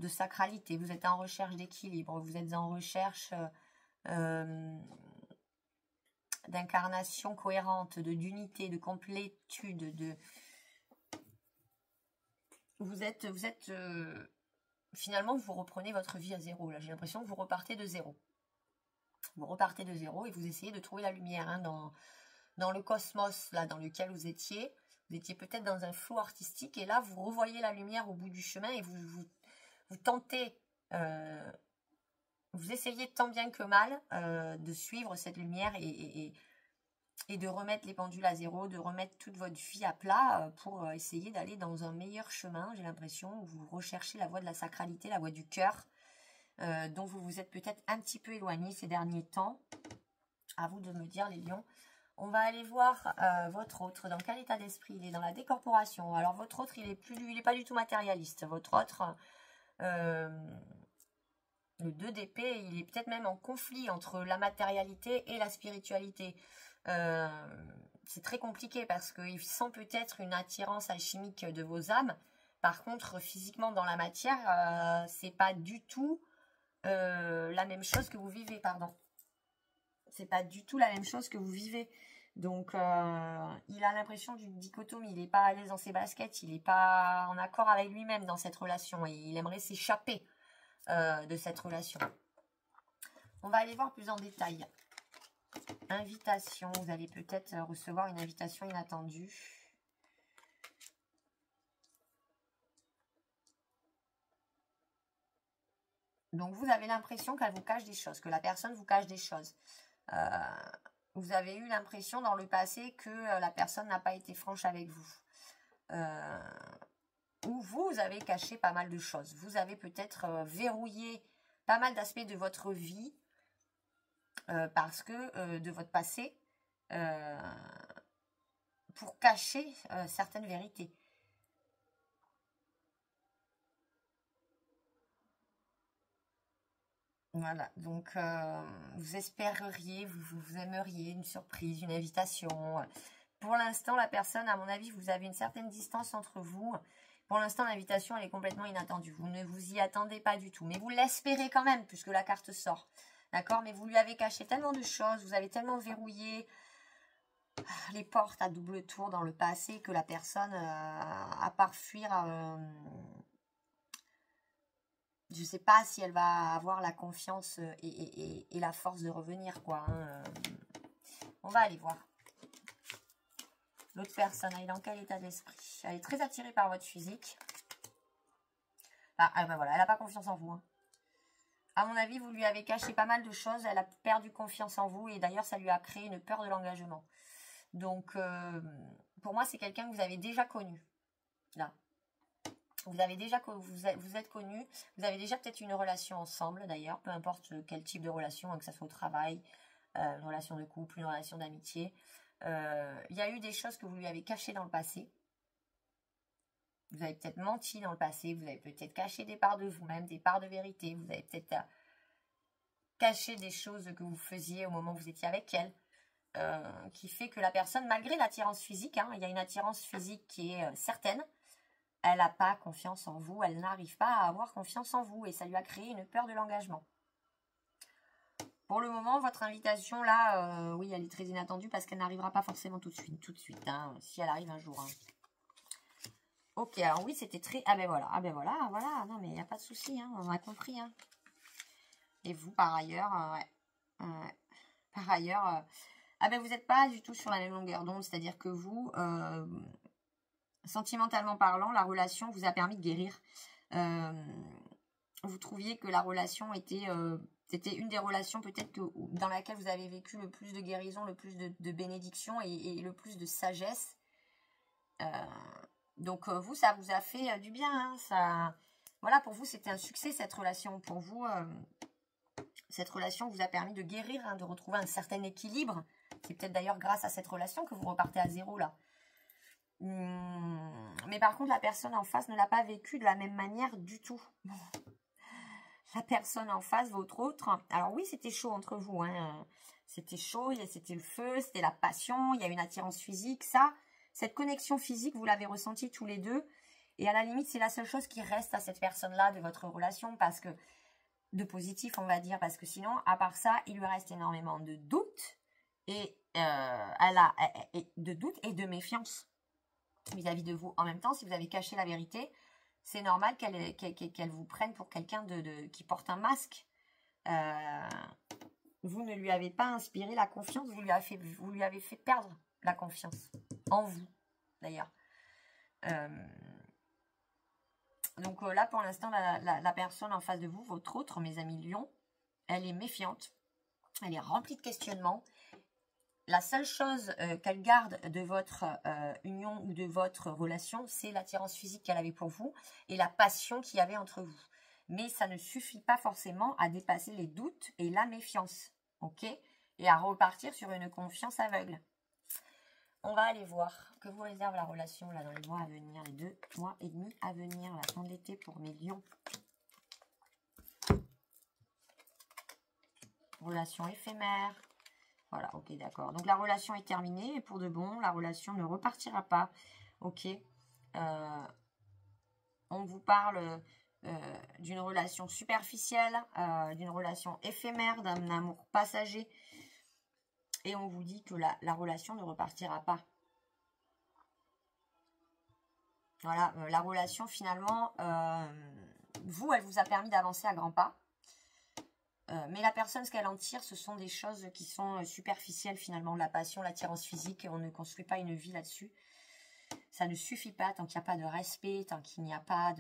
Speaker 1: sacralité, vous êtes en recherche d'équilibre, vous êtes en recherche d'incarnation cohérente, d'unité, de complétude, vous êtes finalement vous reprenez votre vie à zéro. Là, j'ai l'impression que vous repartez de zéro. Vous repartez de zéro et vous essayez de trouver la lumière hein, dans le cosmos là dans lequel vous étiez. Vous étiez peut-être dans un flou artistique et là, vous revoyez la lumière au bout du chemin et vous tentez, vous essayez tant bien que mal de suivre cette lumière et de remettre les pendules à zéro, de remettre toute votre vie à plat pour essayer d'aller dans un meilleur chemin. J'ai l'impression que vous recherchez la voie de la sacralité, la voie du cœur, dont vous vous êtes peut-être un petit peu éloigné ces derniers temps. À vous de me dire, les lions. On va aller voir votre autre, dans quel état d'esprit il est, dans la décorporation. Alors votre autre, il est pas du tout matérialiste. Votre autre, le 2 d'épée, il est peut-être même en conflit entre la matérialité et la spiritualité. C'est très compliqué parce qu'il sent peut-être une attirance alchimique de vos âmes. Par contre, physiquement dans la matière, c'est pas du tout la même chose que vous vivez, pardon. C'est pas du tout la même chose que vous vivez. Donc, il a l'impression d'une dichotomie. Il n'est pas à l'aise dans ses baskets. Il n'est pas en accord avec lui-même dans cette relation. Et il aimerait s'échapper de cette relation. On va aller voir plus en détail. Invitation. Vous allez peut-être recevoir une invitation inattendue. Donc, vous avez l'impression qu'elle vous cache des choses, que la personne vous cache des choses. Vous avez eu l'impression dans le passé que la personne n'a pas été franche avec vous. Ou vous avez caché pas mal de choses. Vous avez peut-être verrouillé pas mal d'aspects de votre vie parce que de votre passé pour cacher certaines vérités. Voilà, donc vous espéreriez, vous aimeriez une surprise, une invitation. Pour l'instant, la personne, à mon avis, vous avez une certaine distance entre vous. Pour l'instant, l'invitation, elle est complètement inattendue. Vous ne vous y attendez pas du tout. Mais vous l'espérez quand même, puisque la carte sort. D'accord? Mais vous lui avez caché tellement de choses, vous avez tellement verrouillé les portes à double tour dans le passé que la personne, à part fuir... je ne sais pas si elle va avoir la confiance et la force de revenir, quoi. Hein. On va aller voir. L'autre personne, elle est dans quel état d'esprit? Elle est très attirée par votre physique. Ah ben voilà, elle n'a pas confiance en vous. Hein. À mon avis, vous lui avez caché pas mal de choses. Elle a perdu confiance en vous. Et d'ailleurs, ça lui a créé une peur de l'engagement. Donc, pour moi, c'est quelqu'un que vous avez déjà connu. Là. Vous êtes connus, vous avez déjà peut-être une relation ensemble d'ailleurs, peu importe quel type de relation, hein, que ce soit au travail, une relation de couple, une relation d'amitié. Il y a eu des choses que vous lui avez cachées dans le passé. Vous avez peut-être menti dans le passé, vous avez peut-être caché des parts de vous-même, des parts de vérité, vous avez peut-être caché des choses que vous faisiez au moment où vous étiez avec elle, qui fait que la personne, malgré l'attirance physique, hein, il y a une attirance physique qui est certaine, elle n'a pas confiance en vous, elle n'arrive pas à avoir confiance en vous et ça lui a créé une peur de l'engagement. Pour le moment, votre invitation là, oui, elle est très inattendue parce qu'elle n'arrivera pas forcément tout de suite, hein, si elle arrive un jour. Hein. Ok, alors oui, c'était très... Ah ben voilà, voilà, non mais il n'y a pas de souci, hein, on a compris. Hein. Et vous, par ailleurs, ah ben vous n'êtes pas du tout sur la même longueur d'onde, c'est-à-dire que vous... sentimentalement parlant, la relation vous a permis de guérir. Vous trouviez que la relation était une des relations peut-être dans laquelle vous avez vécu le plus de guérison, le plus de bénédiction et le plus de sagesse. Donc vous, ça vous a fait du bien. Hein, ça, voilà, pour vous, c'était un succès cette relation. Pour vous, cette relation vous a permis de guérir, hein, de retrouver un certain équilibre. C'est peut-être d'ailleurs grâce à cette relation que vous repartez à zéro là. Mais par contre, la personne en face ne l'a pas vécu de la même manière du tout. La personne en face, votre autre... Alors oui, c'était chaud entre vous. Hein. C'était chaud, c'était le feu, c'était la passion, il y a une attirance physique. Ça, cette connexion physique, vous l'avez ressentie tous les deux. Et à la limite, c'est la seule chose qui reste à cette personne-là de votre relation, parce que de positif, on va dire, parce que sinon, à part ça, il lui reste énormément de doutes et de doutes et de méfiance vis-à-vis de vous. En même temps, si vous avez caché la vérité, c'est normal qu'elle vous prenne pour quelqu'un qui porte un masque. Vous ne lui avez pas inspiré la confiance, vous lui avez fait perdre la confiance en vous, d'ailleurs. Donc là, pour l'instant, la personne en face de vous, votre autre, mes amis lions, elle est méfiante, elle est remplie de questionnements. La seule chose qu'elle garde de votre union ou de votre relation, c'est l'attirance physique qu'elle avait pour vous et la passion qu'il y avait entre vous. Mais ça ne suffit pas forcément à dépasser les doutes et la méfiance, ok? Et à repartir sur une confiance aveugle. On va aller voir que vous réserve la relation là dans les mois à venir, les 2 mois et demi à venir, la fin de l'été pour mes lions. Relation éphémère. Voilà, ok, d'accord. Donc la relation est terminée et pour de bon, la relation ne repartira pas. Ok. On vous parle d'une relation superficielle, d'une relation éphémère, d'un amour passager. Et on vous dit que la relation ne repartira pas. Voilà, la relation finalement, vous, elle vous a permis d'avancer à grands pas. Mais la personne, ce qu'elle en tire, ce sont des choses qui sont superficielles finalement. La passion, l'attirance physique, on ne construit pas une vie là-dessus. Ça ne suffit pas tant qu'il n'y a pas de respect, tant qu'il n'y a pas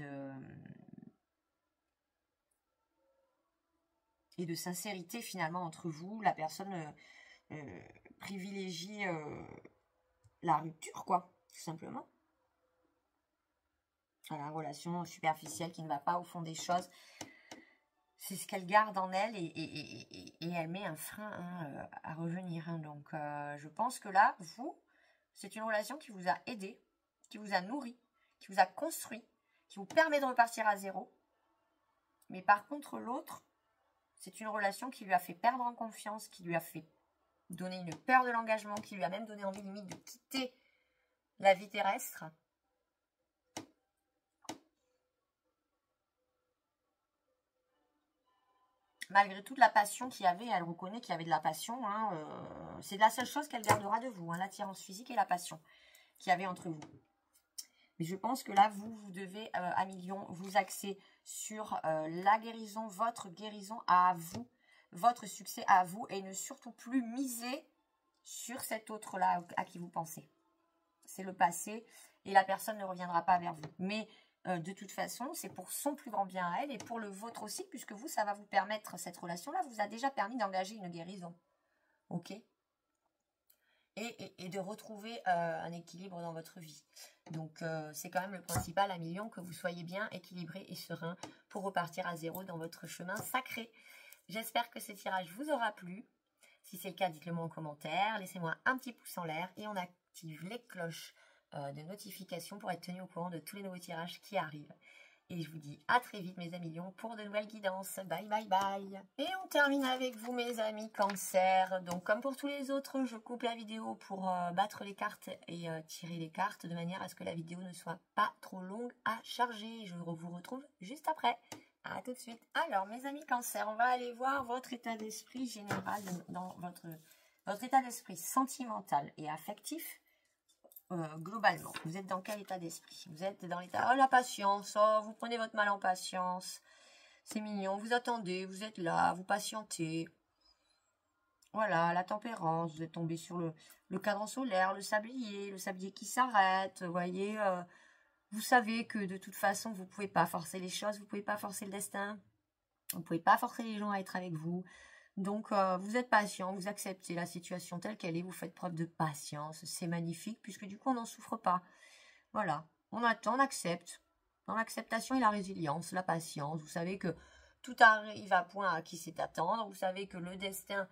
Speaker 1: et de sincérité finalement entre vous. La personne privilégie la rupture, quoi, tout simplement. Voilà, la relation superficielle qui ne va pas au fond des choses. C'est ce qu'elle garde en elle et elle met un frein à revenir. Donc, je pense que là, c'est une relation qui vous a aidé, qui vous a nourri, qui vous a construit, qui vous permet de repartir à zéro. Mais par contre, l'autre, c'est une relation qui lui a fait perdre en confiance, qui lui a fait donner une peur de l'engagement, qui lui a même donné envie limite de quitter la vie terrestre. Malgré toute la passion qu'il y avait, elle reconnaît qu'il y avait de la passion. C'est la seule chose qu'elle gardera de vous, l'attirance physique et la passion qu'il y avait entre vous. Mais je pense que là, vous devez, à millions, vous axer sur la guérison, votre guérison à vous, votre succès à vous, et ne surtout plus miser sur cet autre-là à qui vous pensez. C'est le passé et la personne ne reviendra pas vers vous. Mais de toute façon, c'est pour son plus grand bien à elle et pour le vôtre aussi, puisque vous, ça va vous permettre, cette relation-là vous a déjà permis d'engager une guérison. Ok ? Et de retrouver un équilibre dans votre vie. Donc, c'est quand même le principal à million, que vous soyez bien équilibré et serein pour repartir à zéro dans votre chemin sacré. J'espère que ce tirage vous aura plu. Si c'est le cas, dites-le moi en commentaire. Laissez-moi un petit pouce en l'air et on active les cloches de notification pour être tenu au courant de tous les nouveaux tirages qui arrivent. Et je vous dis à très vite mes amis lions pour de nouvelles guidances. Bye bye bye. Et on termine avec vous mes amis cancer. Donc comme pour tous les autres, je coupe la vidéo pour battre les cartes et tirer les cartes de manière à ce que la vidéo ne soit pas trop longue à charger. Je vous retrouve juste après. À tout de suite. Alors mes amis cancer, on va aller voir votre état d'esprit général dans votre état d'esprit sentimental et affectif. Globalement, vous êtes dans quel état d'esprit? Vous êtes dans l'état, la patience, vous prenez votre mal en patience, c'est mignon, vous attendez, vous êtes là, vous patientez. Voilà, la tempérance, vous êtes tombé sur le cadran solaire, le sablier qui s'arrête, vous voyez, vous savez que de toute façon, vous ne pouvez pas forcer les choses, vous ne pouvez pas forcer le destin, vous ne pouvez pas forcer les gens à être avec vous. Donc, vous êtes patient, vous acceptez la situation telle qu'elle est, vous faites preuve de patience. C'est magnifique, puisque du coup, on n'en souffre pas. Voilà, on attend, on accepte. Dans l'acceptation et la résilience, la patience, vous savez que tout arrive à point à qui c'est attendre. Vous savez que le destin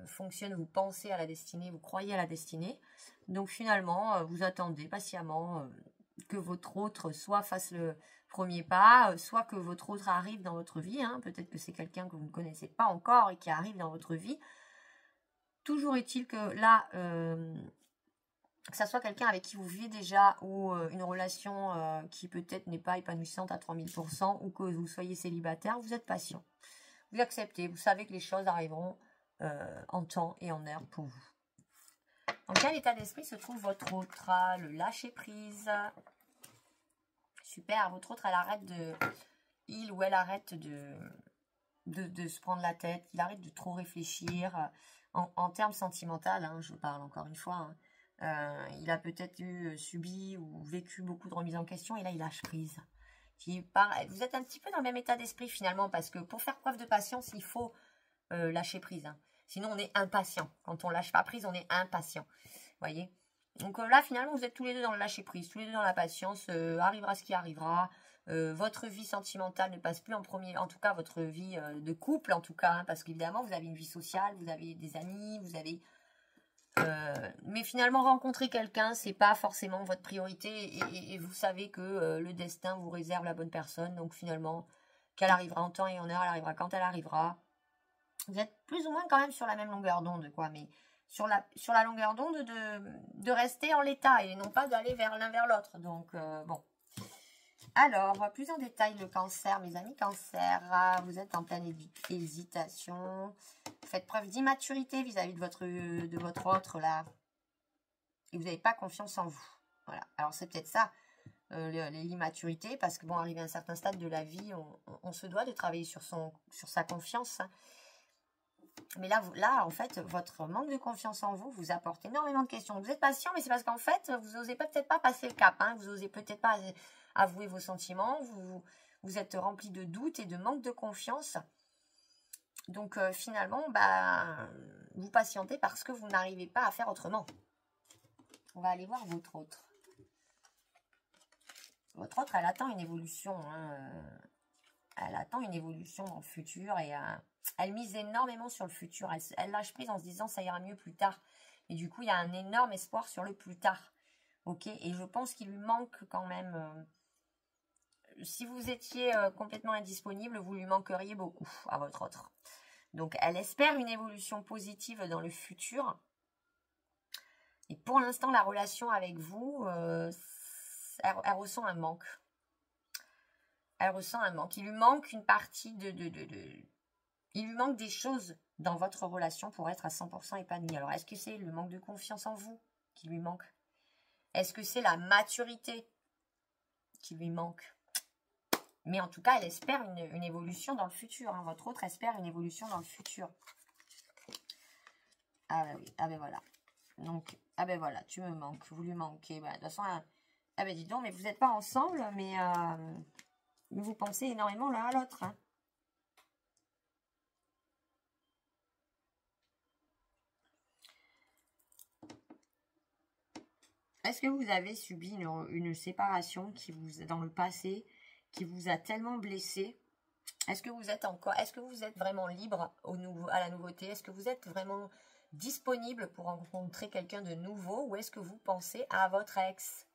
Speaker 1: fonctionne, vous pensez à la destinée, vous croyez à la destinée. Donc, finalement, vous attendez patiemment que votre autre soit fasse le premier pas, soit que votre autre arrive dans votre vie, peut-être que c'est quelqu'un que vous ne connaissez pas encore et qui arrive dans votre vie, Toujours est-il que là, que ça soit quelqu'un avec qui vous vivez déjà ou une relation qui peut-être n'est pas épanouissante à 3000% ou que vous soyez célibataire, vous êtes patient. Vous acceptez, vous savez que les choses arriveront en temps et en heure pour vous. Dans quel état d'esprit se trouve votre autre? Le lâcher prise. Super, votre autre, elle arrête de... Il ou elle arrête de se prendre la tête, il arrête de trop réfléchir. En termes sentimentaux, hein, je parle encore une fois, hein, il a peut-être subi ou vécu beaucoup de remises en question et là, il lâche prise. Vous êtes un petit peu dans le même état d'esprit finalement parce que pour faire preuve de patience, il faut lâcher prise. Hein. Sinon, on est impatient. Quand on lâche pas prise, on est impatient. Voyez. Donc là, finalement, vous êtes tous les deux dans le lâcher prise, tous les deux dans la patience. Arrivera ce qui arrivera. Votre vie sentimentale ne passe plus en premier. En tout cas, votre vie de couple, en tout cas, hein, parce qu'évidemment, vous avez une vie sociale, vous avez des amis, vous avez. Mais finalement, rencontrer quelqu'un, c'est pas forcément votre priorité et vous savez que le destin vous réserve la bonne personne. Donc finalement, qu'elle arrivera en temps et en heure, elle arrivera quand elle arrivera. Vous êtes plus ou moins quand même sur la même longueur d'onde, quoi. Mais sur la longueur d'onde de rester en l'état et non pas d'aller vers l'un vers l'autre. Donc bon. Alors, on voit plus en détail le cancer, mes amis cancer. Vous êtes en pleine hésitation. Faites preuve d'immaturité vis-à-vis de votre autre, là. Et vous n'avez pas confiance en vous. Voilà. Alors, c'est peut-être ça, l'immaturité, parce que, bon, arrivé à un certain stade de la vie, on se doit de travailler sur sa confiance. Hein. Mais là, en fait, votre manque de confiance en vous vous apporte énormément de questions. Vous êtes patient, mais c'est parce qu'en fait, vous n'osez peut-être pas passer le cap. Hein. Vous n'osez peut-être pas avouer vos sentiments. Vous êtes rempli de doutes et de manque de confiance. Donc, finalement, vous patientez parce que vous n'arrivez pas à faire autrement. On va aller voir votre autre. Votre autre, elle attend une évolution. Hein. Elle attend une évolution dans le futur et elle mise énormément sur le futur. Elle lâche prise en se disant ça ira mieux plus tard. Et du coup, il y a un énorme espoir sur le plus tard. Ok. Et je pense qu'il lui manque quand même. Si vous étiez complètement indisponible, vous lui manqueriez beaucoup à votre autre. Donc, elle espère une évolution positive dans le futur. Et pour l'instant, la relation avec vous, elle ressent un manque. Elle ressent un manque. Il lui manque une partie il lui manque des choses dans votre relation pour être à 100% épanoui. Alors, est-ce que c'est le manque de confiance en vous qui lui manque? Est-ce que c'est la maturité qui lui manque? Mais en tout cas, elle espère une évolution dans le futur. Hein. Votre autre espère une évolution dans le futur. Ah ben oui, ah ben voilà. Donc, ah ben voilà, tu me manques, vous lui manquez. Ben, de toute façon, ah ben dis donc, mais vous n'êtes pas ensemble, mais vous pensez énormément l'un à l'autre. Hein. Est-ce que vous avez subi une séparation dans le passé qui vous a tellement blessé? Est-ce que vous êtes vraiment libre à la nouveauté? Est-ce que vous êtes vraiment disponible pour rencontrer quelqu'un de nouveau ou est-ce que vous pensez à votre ex?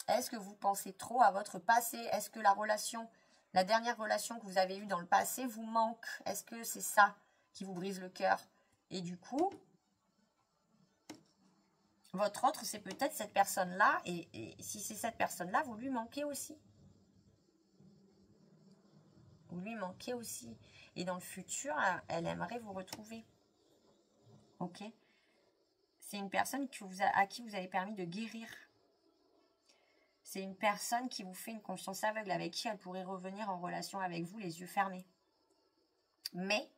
Speaker 1: Est-ce que vous pensez trop à votre passé? Est-ce que la dernière relation que vous avez eue dans le passé vous manque? Est-ce que c'est ça qui vous brise le cœur? Et du coup, votre autre, c'est peut-être cette personne-là. Et si c'est cette personne-là, vous lui manquez aussi. Vous lui manquez aussi. Et dans le futur, elle aimerait vous retrouver. Ok? C'est une personne à qui vous avez permis de guérir. C'est une personne qui vous fait une confiance aveugle, avec qui elle pourrait revenir en relation avec vous les yeux fermés. Mais,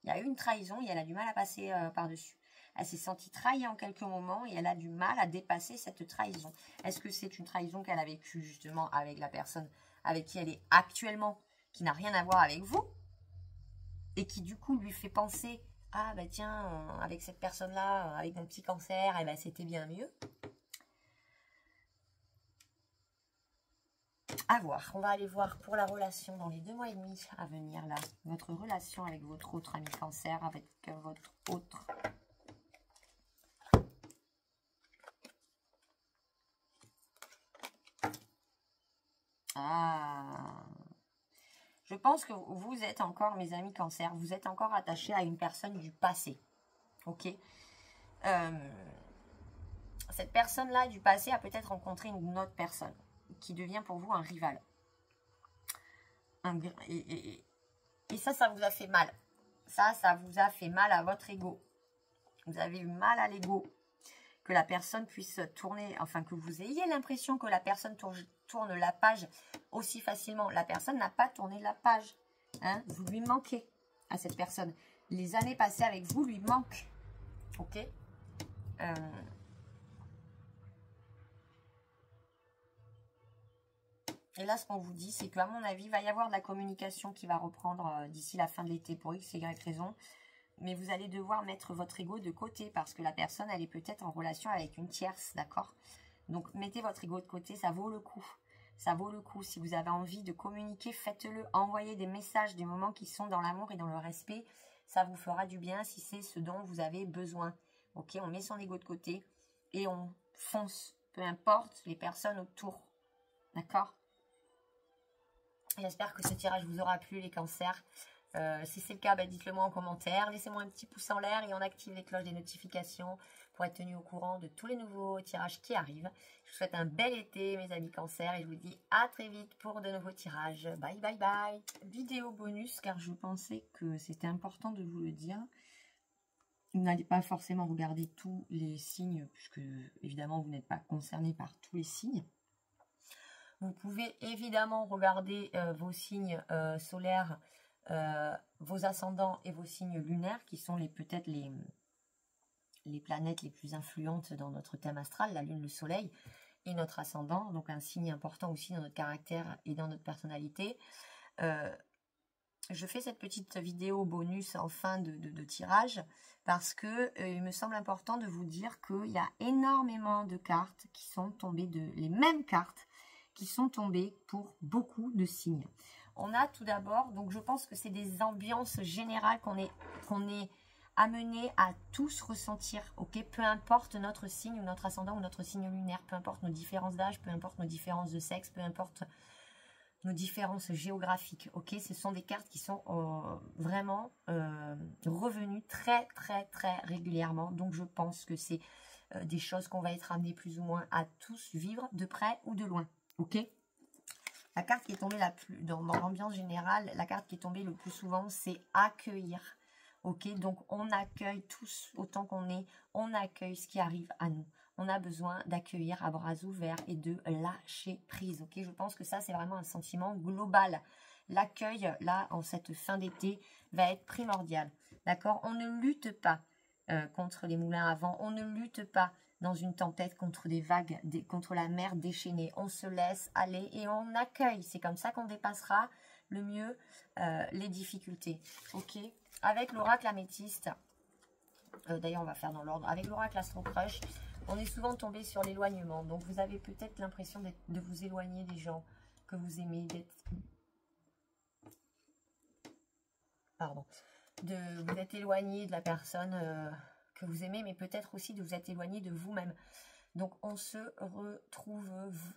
Speaker 1: il y a eu une trahison et elle a du mal à passer par-dessus. Elle s'est sentie trahie en quelques moments et elle a du mal à dépasser cette trahison. Est-ce que c'est une trahison qu'elle a vécue justement avec la personne avec qui elle est actuellement, qui n'a rien à voir avec vous, et qui du coup lui fait penser « Ah bah tiens, avec cette personne-là, avec mon petit cancer, eh ben, c'était bien mieux ». À voir, on va aller voir pour la relation dans les 2 mois et demi à venir là. Votre relation avec votre autre ami cancer, avec votre autre. Je pense que vous êtes encore, mes amis cancer, vous êtes encore attachés à une personne du passé. ok. Cette personne-là du passé a peut-être rencontré une autre personne qui devient pour vous un rival. Et ça vous a fait mal. Ça vous a fait mal à votre ego. Vous avez eu mal à l'ego. Que la personne puisse tourner, enfin que vous ayez l'impression que la personne tourne la page aussi facilement. La personne n'a pas tourné la page. Hein, vous lui manquez à cette personne. Les années passées avec vous lui manquent. Ok. Et là, ce qu'on vous dit, c'est qu'à mon avis, il va y avoir de la communication qui va reprendre d'ici la fin de l'été pour X et Y raison. Mais vous allez devoir mettre votre ego de côté parce que la personne, elle est peut-être en relation avec une tierce, d'accord? Donc, mettez votre ego de côté, ça vaut le coup. Ça vaut le coup. Si vous avez envie de communiquer, faites-le. Envoyez des messages, des moments qui sont dans l'amour et dans le respect. Ça vous fera du bien si c'est ce dont vous avez besoin. Ok, on met son ego de côté et on fonce. Peu importe les personnes autour. D'accord? J'espère que ce tirage vous aura plu, les cancers. Si c'est le cas, dites-le moi en commentaire. Laissez-moi un petit pouce en l'air et on active les cloches des notifications pour être tenu au courant de tous les nouveaux tirages qui arrivent. Je vous souhaite un bel été, mes amis cancers, et je vous dis à très vite pour de nouveaux tirages. Bye, bye, bye. Vidéo bonus, car je pensais que c'était important de vous le dire. Vous n'allez pas forcément regarder tous les signes, puisque évidemment, vous n'êtes pas concerné par tous les signes. Vous pouvez évidemment regarder vos signes solaires, vos ascendants et vos signes lunaires, qui sont peut-être les planètes les plus influentes dans notre thème astral, la lune, le soleil et notre ascendant, donc un signe important aussi dans notre caractère et dans notre personnalité. Je fais cette petite vidéo bonus en fin de tirage parce que il me semble important de vous dire qu'il y a énormément de cartes qui sont tombées, les mêmes cartes qui sont tombées pour beaucoup de signes. On a tout d'abord, donc je pense que c'est des ambiances générales qu'on est amené à tous ressentir, ok? Peu importe notre signe ou notre ascendant ou notre signe lunaire, peu importe nos différences d'âge, peu importe nos différences de sexe, peu importe nos différences géographiques, ok? Ce sont des cartes qui sont vraiment revenues très régulièrement, donc je pense que c'est des choses qu'on va être amené plus ou moins à tous vivre de près ou de loin, ok? La carte qui est tombée dans l'ambiance générale, la carte qui est tombée le plus souvent, c'est accueillir. Ok, donc on accueille tous autant qu'on est, on accueille ce qui arrive à nous. On a besoin d'accueillir à bras ouverts et de lâcher prise. Ok, je pense que ça, c'est vraiment un sentiment global. L'accueil, là, en cette fin d'été, va être primordial. D'accord? On ne lutte pas contre les moulins à vent. On ne lutte pas dans une tempête contre des vagues, contre la mer déchaînée. On se laisse aller et on accueille. C'est comme ça qu'on dépassera le mieux les difficultés. Ok? Avec l'oracle améthyste, d'ailleurs on va faire dans l'ordre, avec l'oracle Astro Crush, on est souvent tombé sur l'éloignement. Donc vous avez peut-être l'impression de vous éloigner des gens que vous aimez, de vous être éloigné de la personne que vous aimez, mais peut-être aussi de vous être éloigné de vous-même. Donc on se retrouve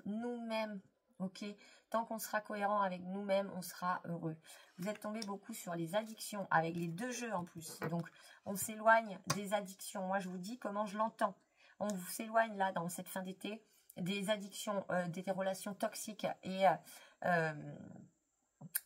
Speaker 1: nous-mêmes. Ok, tant qu'on sera cohérent avec nous-mêmes, on sera heureux. Vous êtes tombé beaucoup sur les addictions, avec les deux jeux en plus. Donc, on s'éloigne des addictions. Moi, je vous dis comment je l'entends. On s'éloigne là, dans cette fin d'été, des addictions, des relations toxiques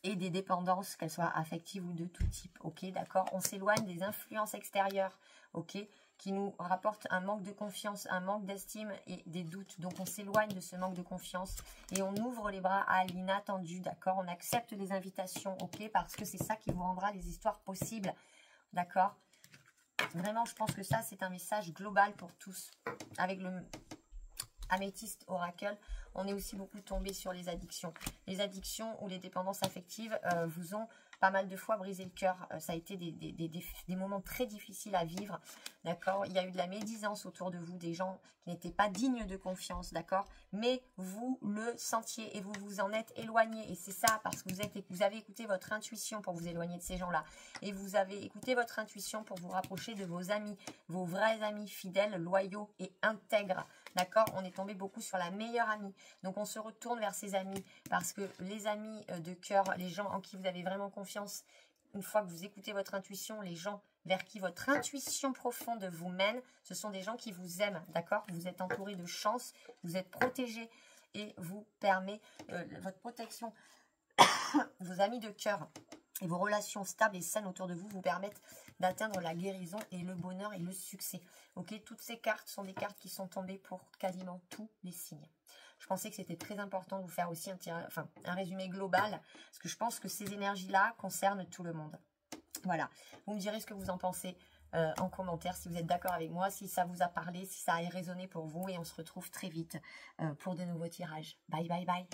Speaker 1: et des dépendances, qu'elles soient affectives ou de tout type. Ok, d'accord? On s'éloigne des influences extérieures, ok, qui nous rapporte un manque de confiance, un manque d'estime et des doutes. Donc, on s'éloigne de ce manque de confiance et on ouvre les bras à l'inattendu, d'accord? On accepte les invitations, ok? Parce que c'est ça qui vous rendra les histoires possibles, d'accord? Vraiment, je pense que ça, c'est un message global pour tous. Avec le Améthyste Oracle, on est aussi beaucoup tombé sur les addictions. Les addictions ou les dépendances affectives vous ont pas mal de fois brisé le cœur. Ça a été des moments très difficiles à vivre, d'accord? Il y a eu de la médisance autour de vous, des gens qui n'étaient pas dignes de confiance, d'accord? Mais vous le sentiez et vous vous en êtes éloigné. Et c'est ça, parce que vous avez écouté votre intuition pour vous éloigner de ces gens-là. Et vous avez écouté votre intuition pour vous rapprocher de vos amis, vos vrais amis fidèles, loyaux et intègres. D'accord? On est tombé beaucoup sur la meilleure amie. Donc, on se retourne vers ses amis parce que les amis de cœur, les gens en qui vous avez vraiment confiance, une fois que vous écoutez votre intuition, les gens vers qui votre intuition profonde vous mène, ce sont des gens qui vous aiment, d'accord? Vous êtes entouré de chance, vous êtes protégé et vous permet, votre protection, vos amis de cœur et vos relations stables et saines autour de vous vous permettent d'atteindre la guérison et le bonheur et le succès. Ok, toutes ces cartes sont des cartes qui sont tombées pour quasiment tous les signes. Je pensais que c'était très important de vous faire aussi un résumé global, parce que je pense que ces énergies-là concernent tout le monde. Voilà, vous me direz ce que vous en pensez en commentaire, si vous êtes d'accord avec moi, si ça vous a parlé, si ça a résonné pour vous, et on se retrouve très vite pour de nouveaux tirages. Bye, bye, bye.